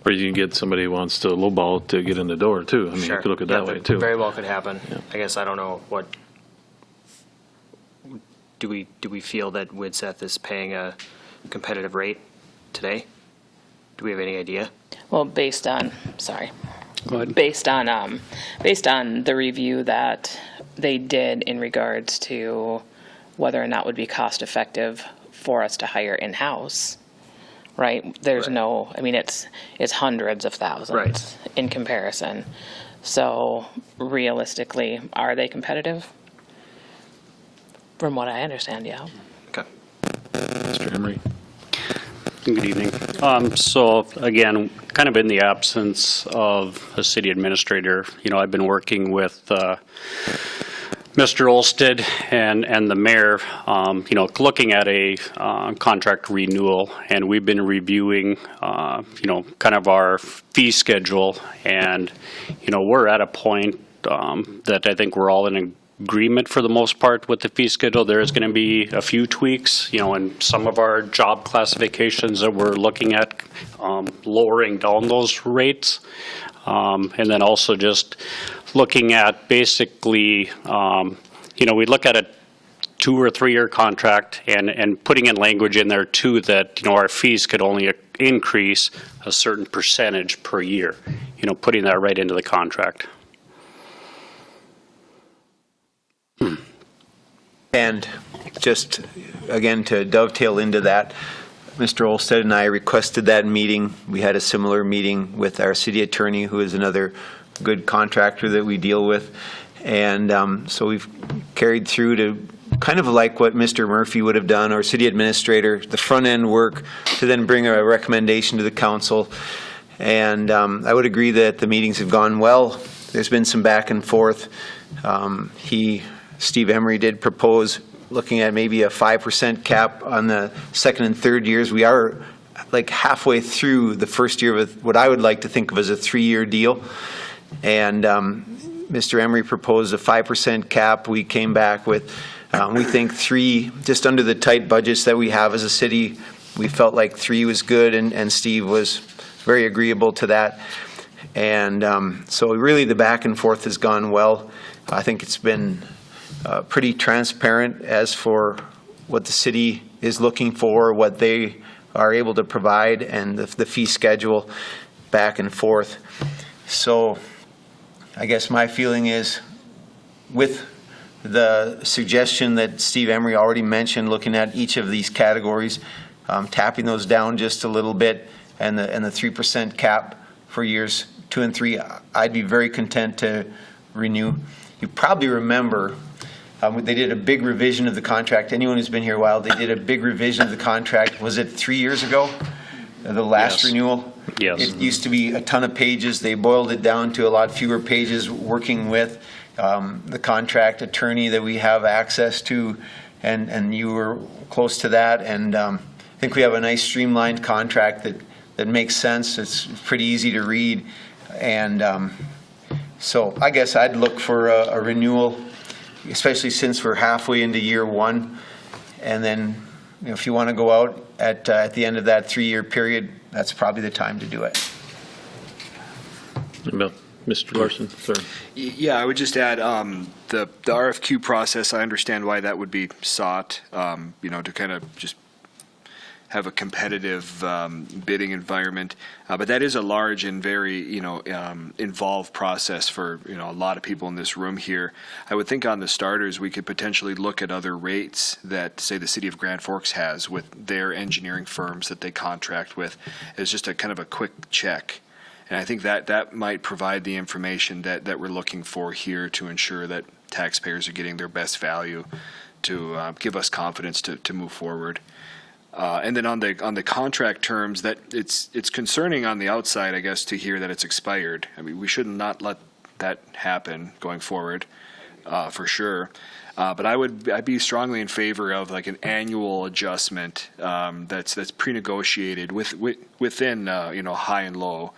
S1: Or you can get somebody who wants to lowball to get in the door, too. I mean, you could look at it that way, too.
S14: Very well could happen. I guess I don't know what, do we feel that Widseth is paying a competitive rate today? Do we have any idea?
S13: Well, based on the review that they did in regards to whether or not it would be cost effective for us to hire in-house, right? There's no, I mean, it's hundreds of thousands in comparison. So realistically, are they competitive? From what I understand, yeah.
S14: Okay.
S1: Mr. Emery.
S3: Good evening. So again, kind of in the absence of a city administrator, I've been working with Mr. Olsted and the mayor, looking at a contract renewal, and we've been reviewing, kind of our fee schedule, and, we're at a point that I think we're all in agreement for the most part with the fee schedule. There is going to be a few tweaks, in some of our job classifications that we're looking at lowering down those rates. And then also just looking at basically, we look at a 2 or 3 year contract and putting in language in there too that, our fees could only increase a certain percentage per year, putting that right into the contract.
S4: And just, again, to dovetail into that, Mr. Olsted and I requested that meeting. We had a similar meeting with our city attorney, who is another good contractor that we deal with. And so we've carried through to kind of like what Mr. Murphy would have done, or city administrator, the front end work, to then bring a recommendation to the council. And I would agree that the meetings have gone well. There's been some back and forth. Steve Emery did propose looking at maybe a 5% cap on the second and third years. We are like halfway through the first year with what I would like to think of as a 3-year deal. And Mr. Emery proposed a 5% cap. We came back with, we think 3, just under the tight budgets that we have as a city. We felt like 3 was good, and Steve was very agreeable to that. And so really the back and forth has gone well. I think it's been pretty transparent as for what the city is looking for, what they are able to provide, and the fee schedule back and forth. So I guess my feeling is, with the suggestion that Steve Emery already mentioned, looking at each of these categories, tapping those down just a little bit, and the 3% cap for years 2 and 3, I'd be very content to renew. You probably remember they did a big revision of the contract. Anyone who's been here a while, they did a big revision of the contract. Was it 3 years ago? The last renewal?
S3: Yes.
S4: It used to be a ton of pages. They boiled it down to a lot fewer pages, working with the contract attorney that we have access to, and you were close to that. And I think we have a nice streamlined contract that makes sense. It's pretty easy to read. And so I guess I'd look for a renewal, especially since we're halfway into year 1. And then if you want to go out at the end of that 3-year period, that's probably the time to do it.
S1: Mr. Larson, sir.
S6: Yeah, I would just add the RFQ process. I understand why that would be sought, to kind of just have a competitive bidding environment. But that is a large and very, involved process for, a lot of people in this room here. I would think on the starters, we could potentially look at other rates that, say, the city of Grand Forks has with their engineering firms that they contract with, as just a kind of a quick check. And I think that might provide the information that we're looking for here to ensure that taxpayers are getting their best value, to give us confidence to move forward. And then on the contract terms, that it's concerning on the outside, I guess, to hear that it's expired. I mean, we should not let that happen going forward, for sure. But I'd be strongly in favor of like an annual adjustment that's pre-negotiated within high and low.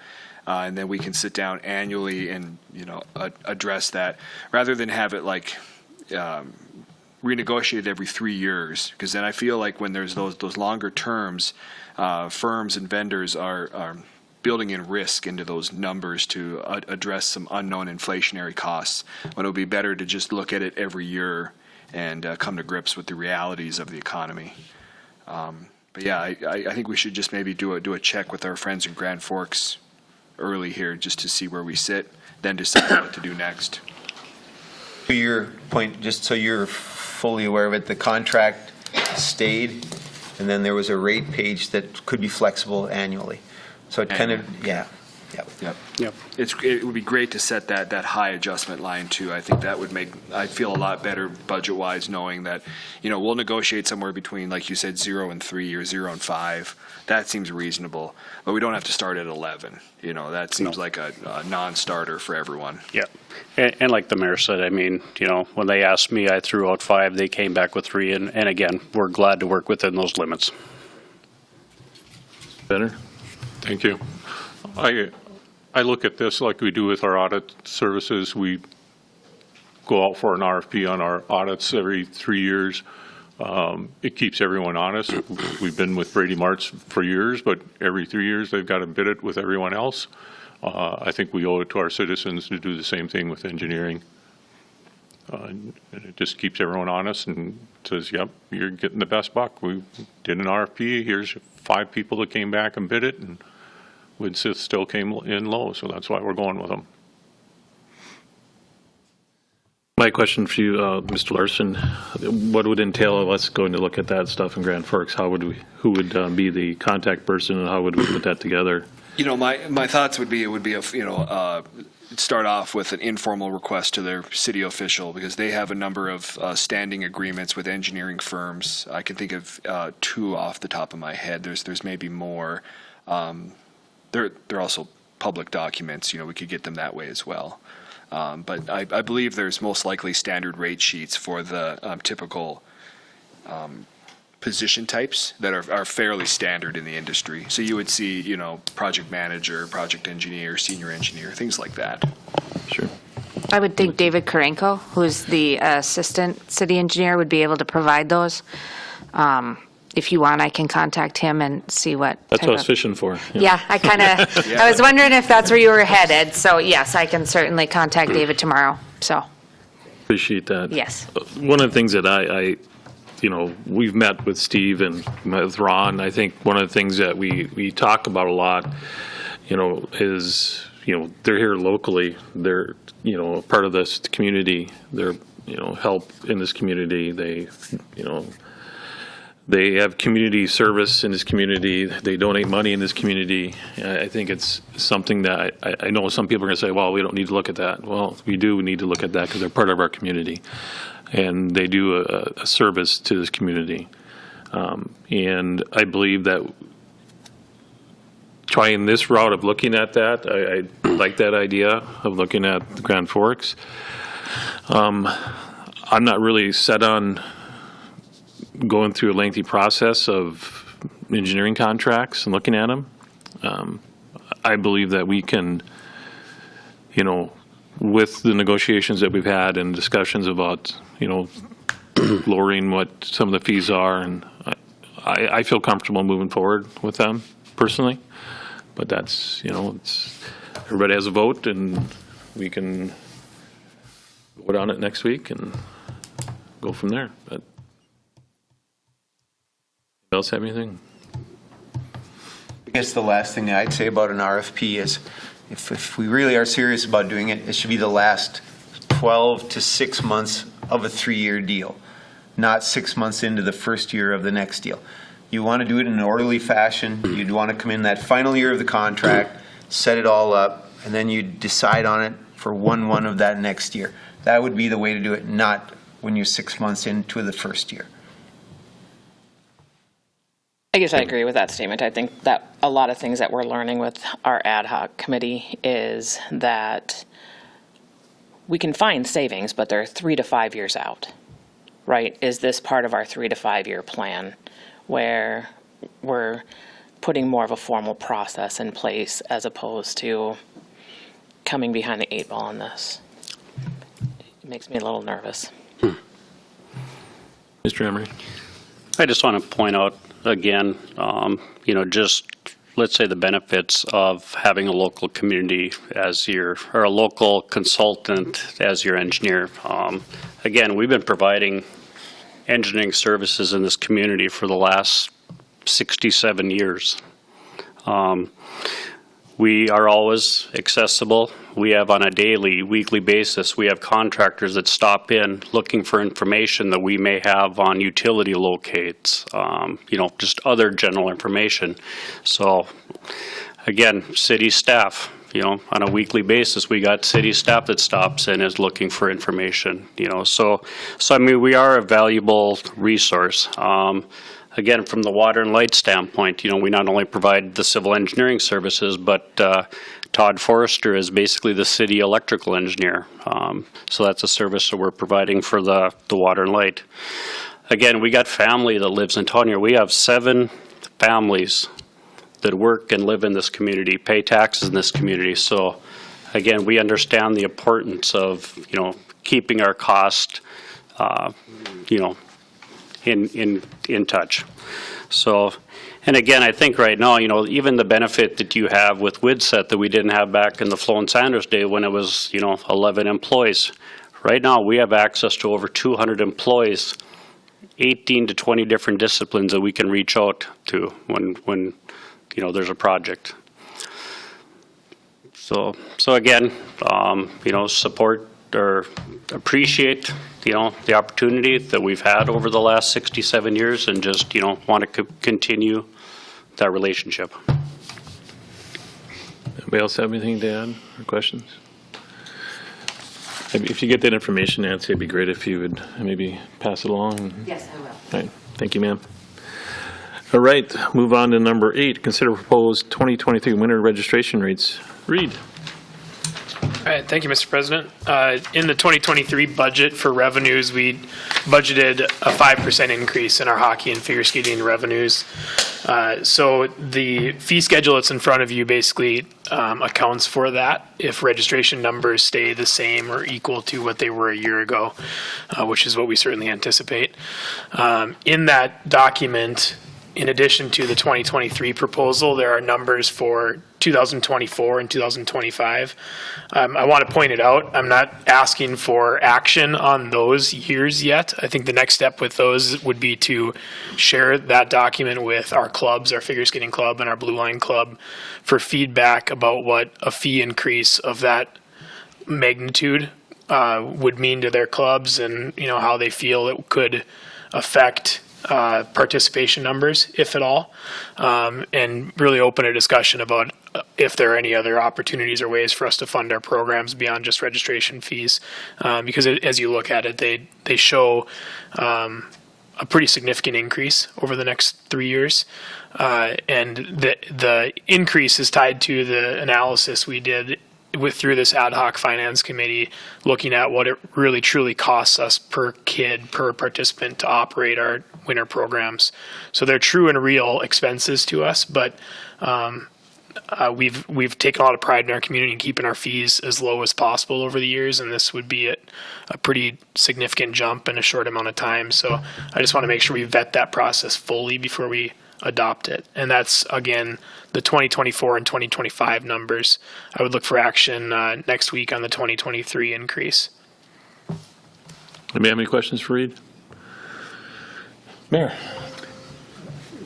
S6: and then we can sit down annually and, address that, rather than have it like renegotiated every 3 years. Because then I feel like when there's those longer terms, firms and vendors are building in risk into those numbers to address some unknown inflationary costs, when it would be better to just look at it every year and come to grips with the realities of the economy. But yeah, I think we should just maybe do a check with our friends in Grand Forks early here, just to see where we sit, then decide what to do next.
S4: To your point, just so you're fully aware of it, the contract stayed, and then there was a rate page that could be flexible annually. So it kind of, yeah.
S6: Yep. It would be great to set that high adjustment line too. I think that would I'd feel a lot better budget-wise, knowing that, we'll negotiate somewhere between, like you said, 0 and 3 or 0 and 5. That seems reasonable, but we don't have to start at 11. That seems like a non-starter for everyone.
S3: Yeah. And like the mayor said, I mean, when they asked me, I threw out 5, they came back with 3, and again, we're glad to work within those limits.
S1: Better?
S12: Thank you. I look at this like we do with our audit services. We go out for an RFP on our audits every 3 years. It keeps everyone honest. We've been with Brady Martz for years, but every 3 years they've got to bid it with everyone else. I think we owe it to our citizens to do the same thing with engineering. And it just keeps everyone honest and says, yep, you're getting the best buck. We did an RFP. Here's 5 people that came back and bid it, and Widsith still came in low, so that's why we're going with them.
S1: My question for you, Mr. Larson, what would entail of us going to look at that stuff in Grand Forks? Who would be the contact person, and how would we put that together?
S6: My thoughts would be, it would be start off with an informal request to their city official, because they have a number of standing agreements with engineering firms. I can think of 2 off the top of my head. There's maybe more. They're also public documents. We could get them that way as well. But I believe there's most likely standard rate sheets for the typical position types that are fairly standard in the industry. So you would see, project manager, project engineer, senior engineer, things like that.
S1: Sure.
S8: I would think David Karenko, who's the assistant city engineer, would be able to provide those. If you want, I can contact him and see what.
S1: That's what I was fishing for.
S8: Yeah, I kind of, I was wondering if that's where you were headed. So yes, I can certainly contact David tomorrow. So.
S1: Appreciate that.
S8: Yes.
S1: One of the things that I we've met with Steve and met with Ron. I think one of the things that we talk about a lot, is, they're here locally. They're, part of this community. They're, help in this community. They, they have community service in this community. They donate money in this community. I think it's something that I know some people are going to say, well, we don't need to look at that. Well, we do need to look at that because they're part of our community. And they do a service to this community. And I believe that trying this route of looking at that, I like that idea of looking at the Grand Forks. I'm not really set on going through a lengthy process of engineering contracts and looking at them. I believe that we can, with the negotiations that we've had and discussions about, lowering what some of the fees are, and I feel comfortable moving forward with them personally. But that's, everybody has a vote, and we can vote on it next week and go from there. But else have anything?
S4: I guess the last thing I'd say about an RFP is if we really are serious about doing it, it should be the last 12 to 6 months of a 3-year deal, not 6 months into the first year of the next deal. You want to do it in an orderly fashion. You'd want to come in that final year of the contract, set it all up, and then you decide on it for 1/1 of that next year. That would be the way to do it, not when you're 6 months into the first year.
S13: I guess I agree with that statement. I think that a lot of things that we're learning with our ad hoc committee is that we can find savings, but they're 3 to 5 years out, right? Is this part of our 3 to 5 year plan where we're putting more of a formal process in place as opposed to coming behind the 8 ball on this. It makes me a little nervous.
S1: Mr. Emery?
S3: I just want to point out again, just let's say the benefits of having a local community as your, or a local consultant as your engineer. Again, we've been providing engineering services in this community for the last 67 years. We are always accessible. We have on a daily, weekly basis, we have contractors that stop in looking for information that we may have on utility locates, just other general information. So again, city staff, on a weekly basis, we got city staff that stops in is looking for information, so I mean, we are a valuable resource. Again, from the water and light standpoint, we not only provide the civil engineering services, but Todd Forrester is basically the city electrical engineer. So that's a service that we're providing for the water and light. Again, we got family that lives in town here. We have 7 families that work and live in this community, pay taxes in this community. So again, we understand the importance of, keeping our cost, in touch. So, and again, I think right now, even the benefit that you have with WIDSET that we didn't have back in the Flo and Sanders day when it was, 11 employees. Right now, we have access to over 200 employees, 18 to 20 different disciplines that we can reach out to when there's a project. So again, support or appreciate the opportunity that we've had over the last 67 years and just, want to continue that relationship.
S1: Anybody else have anything to add or questions? If you get that information, Nancy, it'd be great if you would maybe pass it along.
S8: Yes, I will.
S1: All right, thank you, ma'am. All right, move on to number 8, consider proposed 2023 winter registration rates. Reid.
S15: All right, thank you, Mr. President. In the 2023 budget for revenues, we budgeted a 5% increase in our hockey and figure skating revenues. So the fee schedule that's in front of you basically accounts for that if registration numbers stay the same or equal to what they were a year ago, which is what we certainly anticipate. In that document, in addition to the 2023 proposal, there are numbers for 2024 and 2025. I want to point it out, I'm not asking for action on those years yet. I think the next step with those would be to share that document with our clubs, our figure skating club and our Blue Line club, for feedback about what a fee increase of that magnitude would mean to their clubs and how they feel it could affect participation numbers, if at all, and really open a discussion about if there are any other opportunities or ways for us to fund our programs beyond just registration fees. Because as you look at it, they show a pretty significant increase over the next 3 years. And the increase is tied to the analysis we did through this ad hoc finance committee, looking at what it really truly costs us per kid, per participant to operate our winter programs. So they're true and real expenses to us, but we've taken a lot of pride in our community in keeping our fees as low as possible over the years, and this would be a pretty significant jump in a short amount of time. So I just want to make sure we vet that process fully before we adopt it. And that's, again, the 2024 and 2025 numbers. I would look for action next week on the 2023 increase.
S1: Anybody have any questions for Reid? Mayor.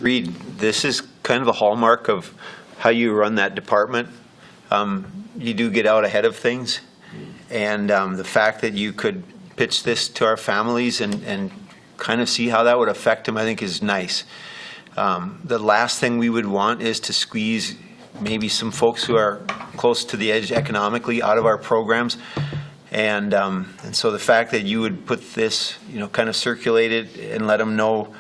S4: Reid, this is kind of a hallmark of how you run that department. You do get out ahead of things. And the fact that you could pitch this to our families and kind of see how that would affect them, I think is nice. The last thing we would want is to squeeze maybe some folks who are close to the edge economically out of our programs. And so the fact that you would put this, kind of circulate it and let them know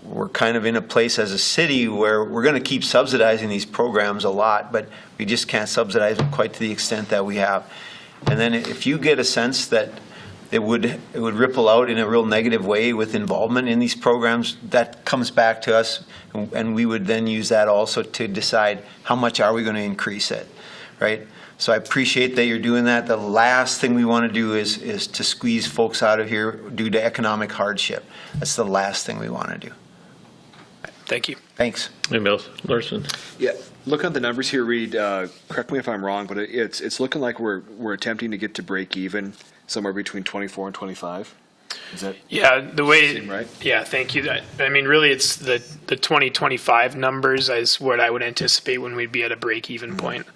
S4: we're kind of in a place as a city where we're going to keep subsidizing these programs a lot, but we just can't subsidize them quite to the extent that we have. And then if you get a sense that it would ripple out in a real negative way with involvement in these programs. That comes back to us, and we would then use that also to decide how much are we going to increase it, right? So I appreciate that you're doing that. The last thing we want to do is to squeeze folks out of here due to economic hardship. That's the last thing we want to do.
S15: Thank you.
S4: Thanks.
S10: Anybody else? Larson?
S6: Yeah, look at the numbers here, Reid. Correct me if I'm wrong, but it's looking like we're attempting to get to break even somewhere between 24 and 25. Is that
S15: The way,
S6: seem right?
S15: Yeah, thank you. I mean, really, it's the 2025 numbers is what I would anticipate when we'd be at a break-even point.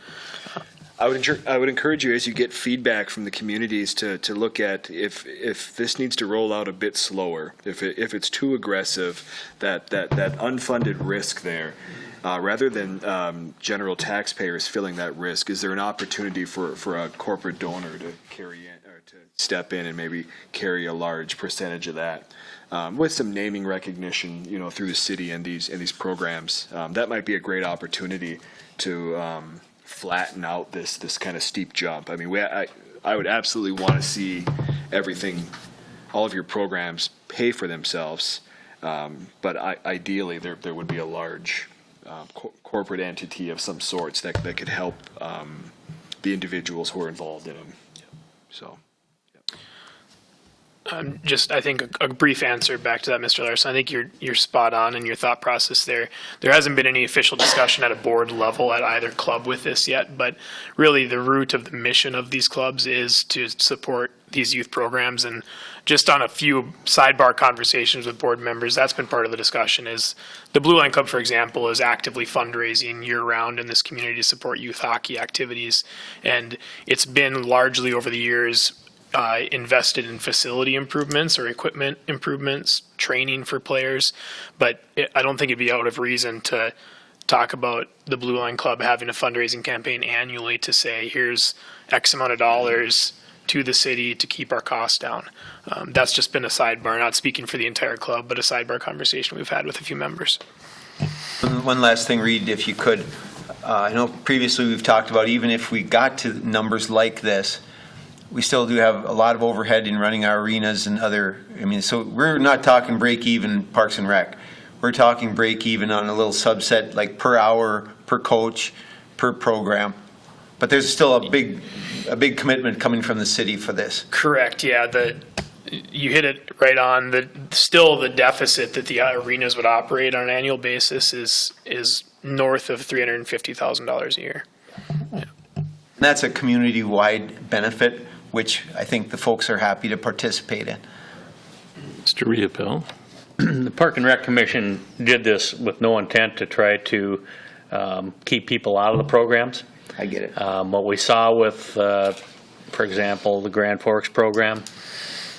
S6: I would encourage you, as you get feedback from the communities, to look at if this needs to roll out a bit slower, if it's too aggressive, that unfunded risk there, rather than general taxpayers filling that risk, is there an opportunity for a corporate donor to carry in or to step in and maybe carry a large percentage of that, with some naming recognition, through the city and these programs? That might be a great opportunity to flatten out this kind of steep jump. I mean, I would absolutely want to see all of your programs pay for themselves, but ideally there would be a large corporate entity of some sorts that could help the individuals who are involved in them. So.
S15: I think a brief answer back to that, Mr. Larson. I think you're spot on in your thought process there. There hasn't been any official discussion at a board level at either club with this yet, but really the root of the mission of these clubs is to support these youth programs. And just on a few sidebar conversations with board members, that's been part of the discussion. Is the Blue Line Club, for example, is actively fundraising year-round in this community to support youth hockey activities, and it's been largely over the years invested in facility improvements or equipment improvements, training for players. But I don't think it'd be out of reason to talk about the Blue Line Club having a fundraising campaign annually to say, here's X amount of dollars to the city to keep our costs down. That's just been a sidebar, not speaking for the entire club, but a sidebar conversation we've had with a few members.
S4: One last thing, Reid, if you could. I know previously we've talked about even if we got to numbers like this, we still do have a lot of overhead in running our arenas and so we're not talking break even Parks and Rec. We're talking break even on a little subset, like per hour, per coach, per program. But there's still a big commitment coming from the city for this.
S15: Correct, yeah. You hit it right on. Still the deficit that the arenas would operate on an annual basis is north of $350,000 a year. Yeah.
S4: That's a community-wide benefit, which I think the folks are happy to participate in.
S1: Mr. Riopel?
S10: The Park and Rec Commission did this with no intent to try to keep people out of the programs.
S4: I get it.
S10: What we saw with, for example, the Grand Forks program,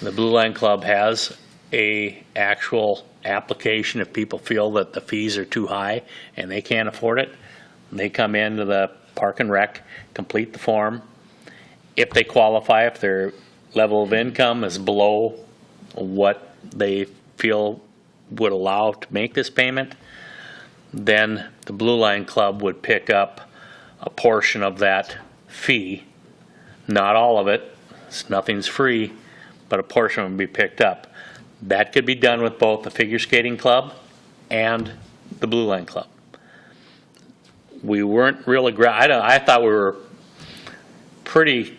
S10: the Blue Line Club has a actual application if people feel that the fees are too high and they can't afford it. They come into the Park and Rec, complete the form. If they qualify, if their level of income is below what they feel would allow to make this payment, then the Blue Line Club would pick up a portion of that fee. Not all of it, nothing's free, but a portion would be picked up. That could be done with both the Figure Skating Club and the Blue Line Club. We weren't real aggressive. I thought we were pretty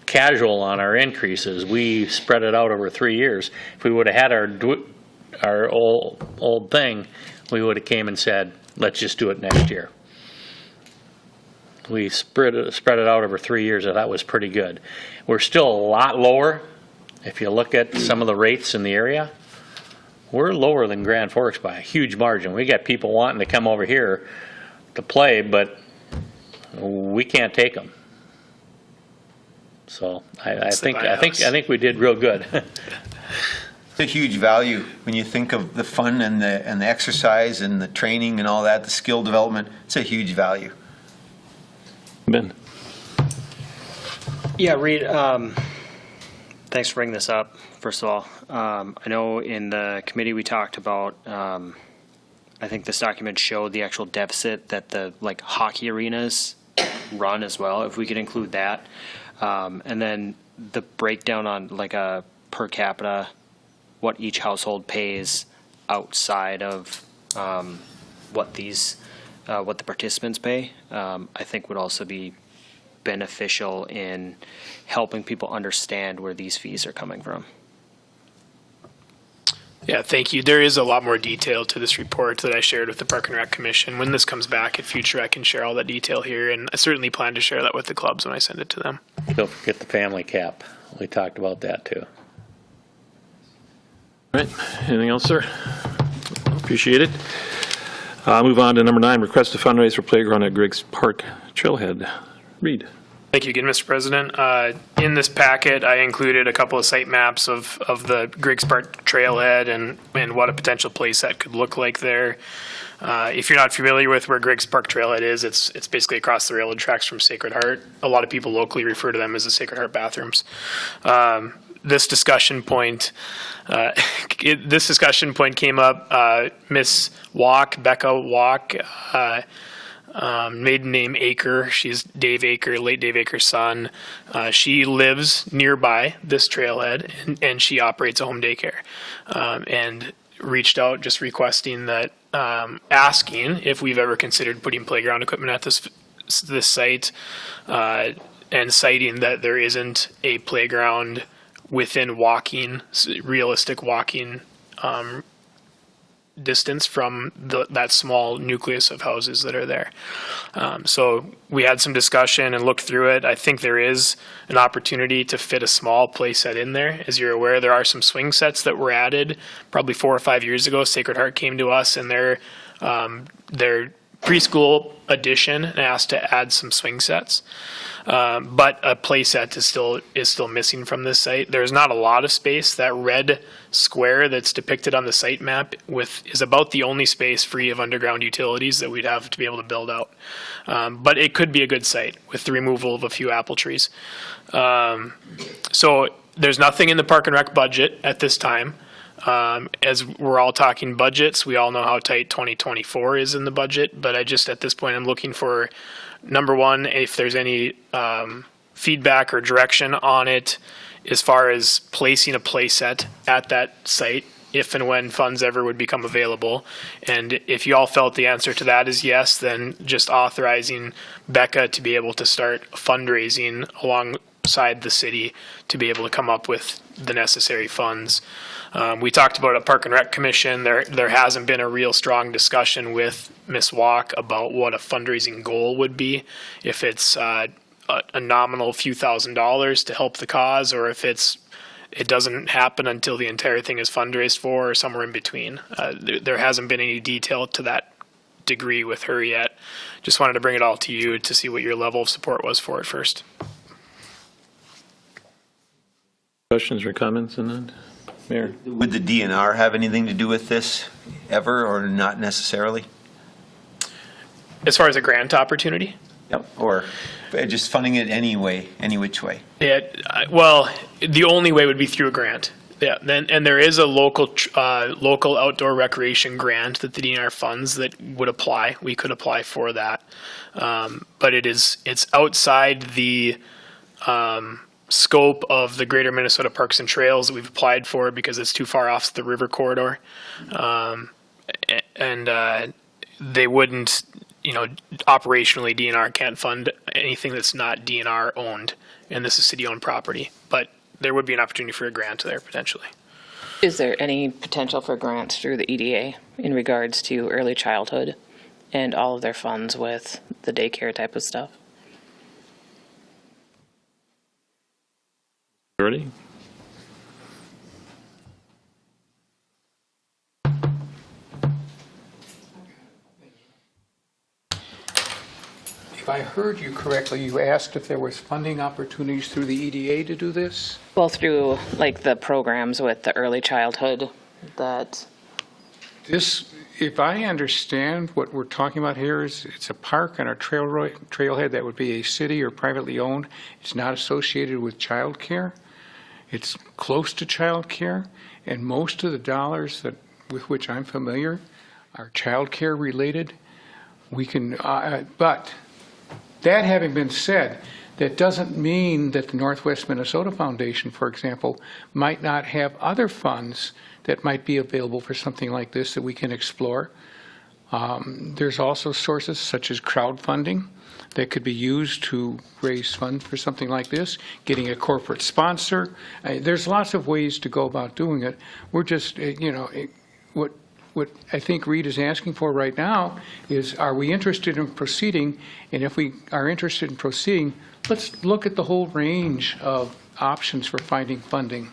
S10: casual on our increases. We spread it out over 3 years. If we would have had our old thing, we would have came and said, let's just do it next year. We spread it out over 3 years, and that was pretty good. We're still a lot lower. If you look at some of the rates in the area, we're lower than Grand Forks by a huge margin. We got people wanting to come over here to play, but we can't take them. So I think we did real good.
S4: It's a huge value when you think of the fun and the exercise and the training and all that, the skill development. It's a huge value.
S1: Ben.
S14: Yeah, Reid, thanks for bringing this up, first of all. I know in the committee we talked about, I think this document showed the actual deficit that the hockey arenas run as well, if we could include that. And then the breakdown on like a per capita, what each household pays outside of what the participants pay, I think would also be beneficial in helping people understand where these fees are coming from.
S15: Yeah, thank you. There is a lot more detail to this report that I shared with the Park and Rec Commission. When this comes back in future, I can share all that detail here, and I certainly plan to share that with the clubs when I send it to them.
S10: Don't forget the family cap. We talked about that too.
S1: All right, anything else, sir? Appreciate it. Move on to number 9, request to fundraise for playground at Griggs Park Trailhead. Reid.
S15: Thank you again, Mr. President. In this packet, I included a couple of site maps of the Griggs Park Trailhead and what a potential place that could look like there. If you're not familiar with where Griggs Park Trailhead is, it's basically across the railroad tracks from Sacred Heart. A lot of people locally refer to them as the Sacred Heart bathrooms. This discussion point came up. Miss Becca Walk, maiden name Aker. She's Dave Aker, late Dave Aker's son. She lives nearby this trailhead, and she operates a home daycare. And reached out just requesting that, asking if we've ever considered putting playground equipment at this site, and citing that there isn't a playground within realistic walking distance from that small nucleus of houses that are there. So we had some discussion and looked through it. I think there is an opportunity to fit a small play set in there. As you're aware, there are some swing sets that were added probably 4 or 5 years ago. Sacred Heart came to us and their preschool addition and asked to add some swing sets. But a play set is still missing from this site. There's not a lot of space. That red square that's depicted on the site map is about the only space free of underground utilities that we'd have to be able to build out. But it could be a good site with the removal of a few apple trees. So there's nothing in the Park and Rec budget at this time. As we're all talking budgets, we all know how tight 2024 is in the budget, but at this point, I'm looking for, number one, if there's any feedback or direction on it as far as placing a play set at that site, if and when funds ever would become available. And if you all felt the answer to that is yes, then just authorizing Becca to be able to start fundraising alongside the city to be able to come up with the necessary funds. We talked about a Park and Rec Commission. There hasn't been a real strong discussion with Ms. Walk about what a fundraising goal would be. If it's a nominal few $1,000s to help the cause, or if it doesn't happen until the entire thing is fundraised for, or somewhere in between. There hasn't been any detail to that degree with her yet. Just wanted to bring it all to you to see what your level of support was for it first.
S1: Questions or comments on that? Mayor?
S4: Would the DNR have anything to do with this ever, or not necessarily?
S15: As far as a grant opportunity?
S4: Yep. Or just funding it anyway, any which way?
S15: Well, the only way would be through a grant. Yeah, and there is a local outdoor recreation grant that the DNR funds that would apply. We could apply for that, but it's outside the scope of the Greater Minnesota Parks and Trails that we've applied for because it's too far off the river corridor, and they wouldn't. Operationally, DNR can't fund anything that's not DNR owned, and this is city-owned property. But there would be an opportunity for a grant there potentially.
S13: Is there any potential for grants through the EDA in regards to early childhood and all of their funds with the daycare type of stuff?
S1: Ready?
S9: If I heard you correctly, you asked if there was funding opportunities through the EDA to do this?
S13: Well, through like the programs with the early childhood that...
S9: This, if I understand what we're talking about here, is it's a park and a trailhead that would be a city or privately owned. It's not associated with child care. It's close to child care, and most of the dollars with which I'm familiar are child care related. We can, but that having been said, That doesn't mean that the Northwest Minnesota Foundation, for example, might not have other funds that might be available for something like this that we can explore. There's also sources such as crowdfunding that could be used to raise funds for something like this, getting a corporate sponsor. There's lots of ways to go about doing it. We're just, what I think Reid is asking for right now is, are we interested in proceeding? And if we are interested in proceeding, let's look at the whole range of options for finding funding.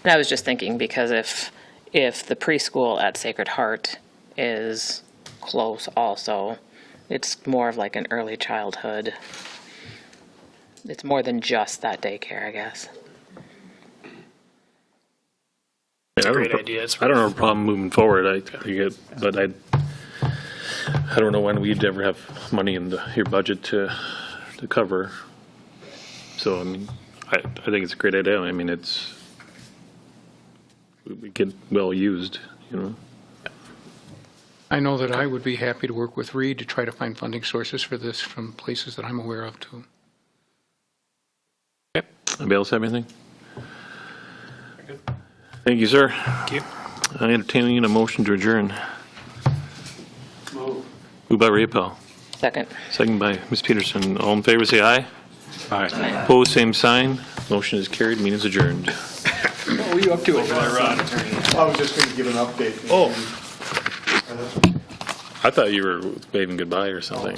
S13: And I was just thinking, because if the preschool at Sacred Heart is close also, it's more of like an early childhood. It's more than just that daycare, I guess.
S1: I
S15: Great idea.
S1: I don't have a problem moving forward. But I don't know when we'd ever have money in your budget to cover. So I mean, I think it's a great idea. I mean, we get well used,
S9: I know that I would be happy to work with Reid to try to find funding sources for this from places that I'm aware of too.
S1: Okay. Anybody else have anything? Thank you, sir.
S15: Thank you.
S1: I entertain a motion to adjourn. Moved by Rapel.
S13: Second.
S1: Second by Ms. Peterson. All in favor, say aye.
S12: Aye.
S1: Opposed, same sign. Motion is carried. Meeting is adjourned.
S7: What were you up to over there, Ron?
S11: I was just going to give an update.
S1: Oh. I thought you were waving goodbye or something.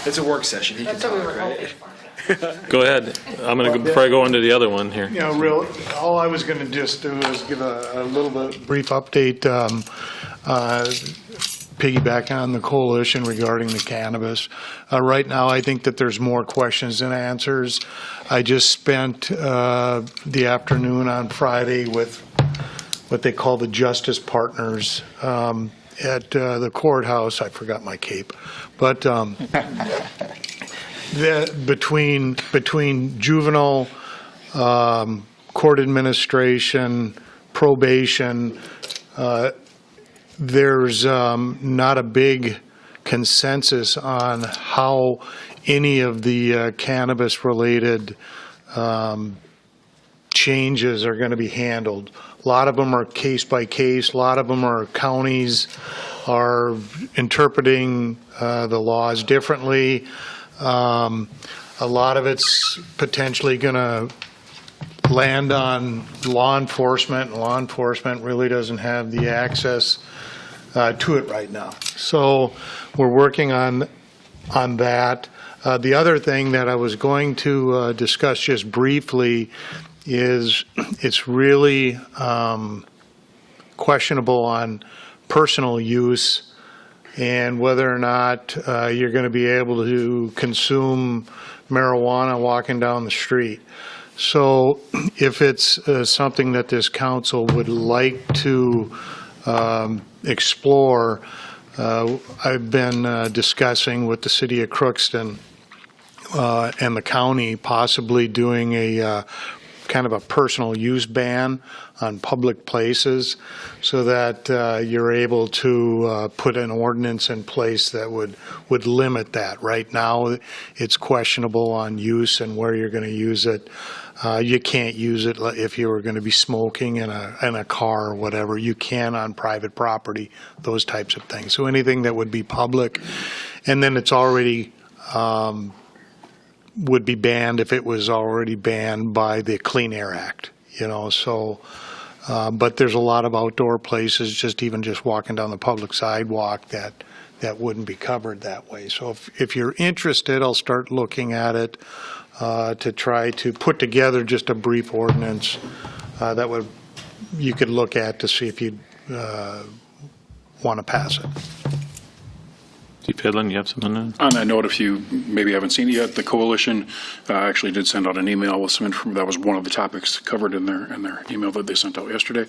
S6: It's a work session. He can talk, right?
S1: Go ahead. I'm going to, before I go into the other one here.
S11: All I was going to just do is give a little bit brief update, piggyback on the coalition regarding the cannabis. Right now, I think that there's more questions than answers. I just spent the afternoon on Friday with what they call the Justice Partners at the courthouse. I forgot my cape, but between juvenile court administration, probation, there's not a big consensus on how any of the cannabis-related changes are going to be handled. A lot of them are case by case. A lot of them are counties are interpreting the laws differently. A lot of it's potentially going to land on law enforcement, and law enforcement really doesn't have the access to it right now. So we're working on that. The other thing that I was going to discuss just briefly is it's really questionable on personal use and whether or not you're going to be able to consume marijuana walking down the street. So if it's something that this council would like to explore, I've been discussing with the city of Crookston and the county possibly doing a kind of a personal use ban on public places so that you're able to put an ordinance in place that would limit that. Right now, it's questionable on use and where you're going to use it. You can't use it if you were going to be smoking in a car or whatever. You can on private property, those types of things. So anything that would be public, and then it's already would be banned if it was already banned by the Clean Air Act, so, but there's a lot of outdoor places, just walking down the public sidewalk that wouldn't be covered that way. So if you're interested, I'll start looking at it to try to put together just a brief ordinance that you could look at to see if you'd want to pass it.
S1: Chief Hedlund, you have something on that?
S7: On that note, if you maybe haven't seen it yet, the coalition actually did send out an email with some information. That was one of the topics covered in their email that they sent out yesterday.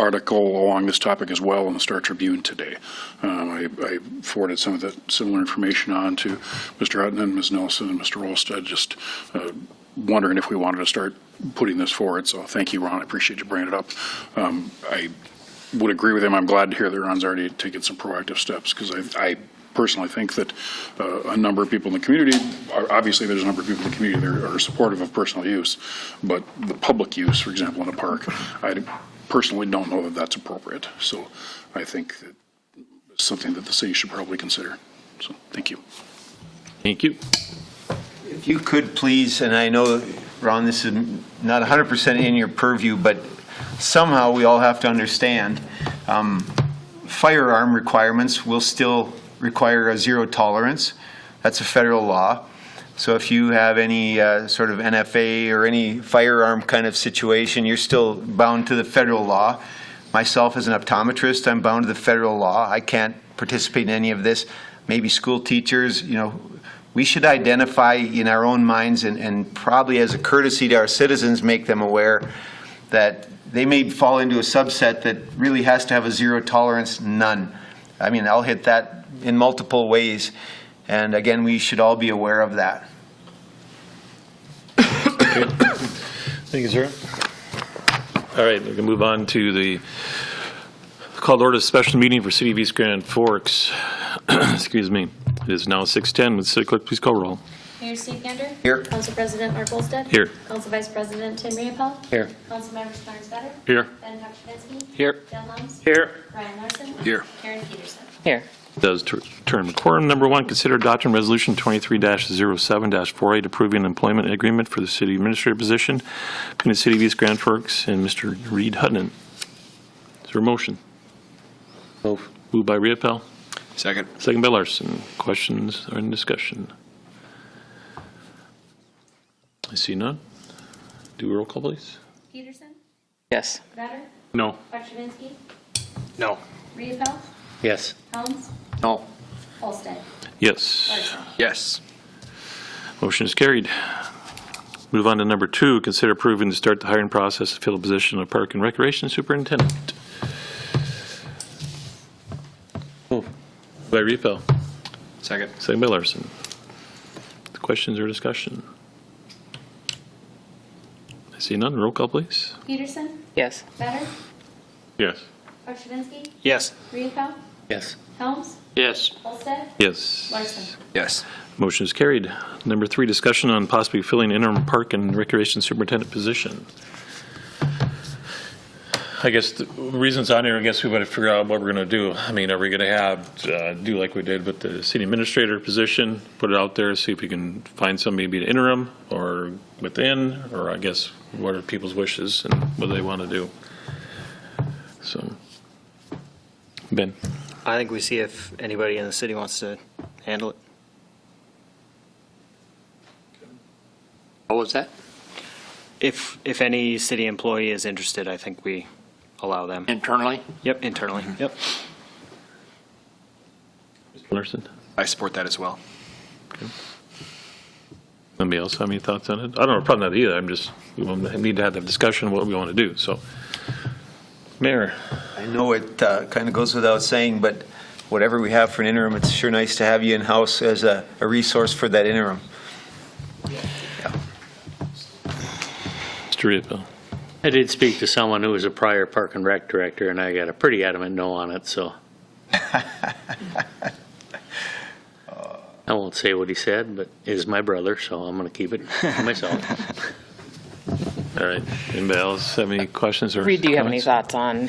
S7: Article along this topic as well in the Star Tribune today. I forwarded some of that similar information on to Mr. Huttunen, Ms. Nelson, and Mr. Olstead, just wondering if we wanted to start putting this forward. So thank you, Ron. I appreciate you bringing it up. I would agree with him. I'm glad to hear that Ron's already taken some proactive steps, because I personally think that a number of people in the community, obviously there's a number of people in the community that are supportive of personal use, but the public use, for example, in a park, I personally don't know that that's appropriate. So I think that it's something that the city should probably consider. So, thank you.
S1: Thank you.
S4: If you could please, and I know, Ron, this is not 100% in your purview, but somehow we all have to understand, firearm requirements will still require a zero tolerance. That's a federal law. So if you have any sort of NFA or any firearm kind of situation, you're still bound to the federal law. Myself as an optometrist, I'm bound to the federal law. I can't participate in any of this. Maybe school teachers, we should identify in our own minds and probably as a courtesy to our citizens, make them aware that they may fall into a subset that really has to have a zero tolerance, none. I mean, I'll hit that in multiple ways. And again, we should all be aware of that.
S1: Thank you, sir. All right, we can move on to the called order special meeting for City of East Grand Forks. Excuse me. It is now 6:10. Would City Clerk please call roll?
S2: Mayor Steve Gander.
S4: Here.
S2: Council President Mark Olstead.
S1: Here.
S2: Council Vice President Tim Riepel.
S10: Here.
S2: Council Members Clarence Vedder.
S1: Here.
S2: Ben Huckabee.
S10: Here.
S2: Dale Helms.
S10: Here.
S2: Brian Larson.
S6: Here.
S2: Karen Peterson.
S13: Here.
S1: Does term quorum. Number 1, consider adopting resolution 23-07-48 approving an employment agreement for the city administrator position between the City of East Grand Forks and Mr. Reid Huttunen. Is there a motion?
S10: Move.
S1: Moved by Riepel.
S6: Second.
S1: Second by Larson. Questions or in discussion? I see none. Do a roll call, please.
S2: Peterson.
S13: Yes.
S2: Vedder.
S1: No.
S2: Huckabee.
S10: No.
S2: Riepel.
S10: Yes.
S2: Helms.
S6: No.
S2: Olstead.
S1: Yes.
S2: Larson.
S6: Yes.
S1: Motion is carried. Move on to number 2, consider approving to start the hiring process to fill the position of Park and Recreation Superintendent.
S10: Move.
S1: By Riepel.
S6: Second.
S1: Second by Larson. Questions or discussion? I see none. Roll call, please.
S2: Peterson.
S13: Yes.
S2: Vedder.
S12: Yes.
S2: Huckabee.
S14: Yes.
S2: Riepel.
S10: Yes.
S2: Helms.
S10: Yes.
S2: Olstead.
S1: Yes.
S2: Larson.
S6: Yes.
S1: Motion is carried. Number 3, discussion on possibly filling interim Park and Recreation Superintendent position. I guess the reasons on here, I guess we got to figure out what we're going to do. I mean, are we going to have, do like we did with the city administrator position, put it out there, see if we can find somebody to be an interim or within, or I guess what are people's wishes and what do they want to do? So, Ben.
S14: I think we see if anybody in the city wants to handle it.
S10: What was that?
S14: If any city employee is interested, I think we allow them.
S10: Internally?
S14: Yep, internally. Yep.
S1: Mr. Larson.
S6: I support that as well.
S1: Anybody else have any thoughts on it? I don't have a problem with that either. I'm just, we need to have the discussion of what we want to do. So, Mayor.
S4: I know it kind of goes without saying, but whatever we have for an interim, it's sure nice to have you in-house as a resource for that interim.
S1: Mr. Riepel.
S10: I did speak to someone who was a prior Park and Rec director, and I got a pretty adamant no on it, so. I won't say what he said, but is my brother, so I'm going to keep it to myself.
S1: All right. Anybody else have any questions or
S13: Reid, do you have any
S1: comments?
S13: thoughts on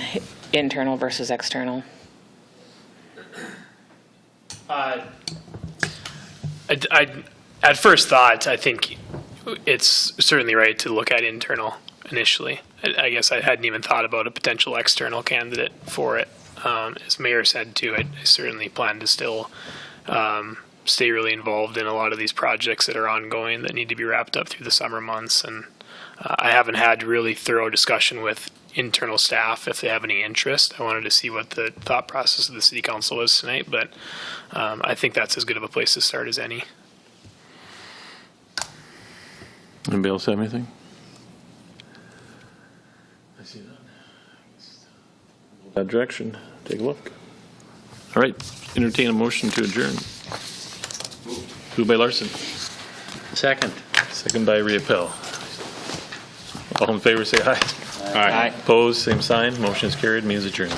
S13: internal versus external?
S15: At first thought, I think it's certainly right to look at internal initially. I guess I hadn't even thought about a potential external candidate for it. As Mayor said too, I certainly plan to still stay really involved in a lot of these projects that are ongoing that need to be wrapped up through the summer months. And I haven't had really thorough discussion with internal staff if they have any interest. I wanted to see what the thought process of the city council is tonight, but I think that's as good of a place to start as any.
S1: Anybody else have anything? I see that. That direction. Take a look. All right. Entertain a motion to adjourn. Moved by Larson.
S10: Second.
S1: Second by Riepel. All in favor, say aye.
S14: Aye.
S1: Opposed, same sign. Motion is carried. Means adjourned.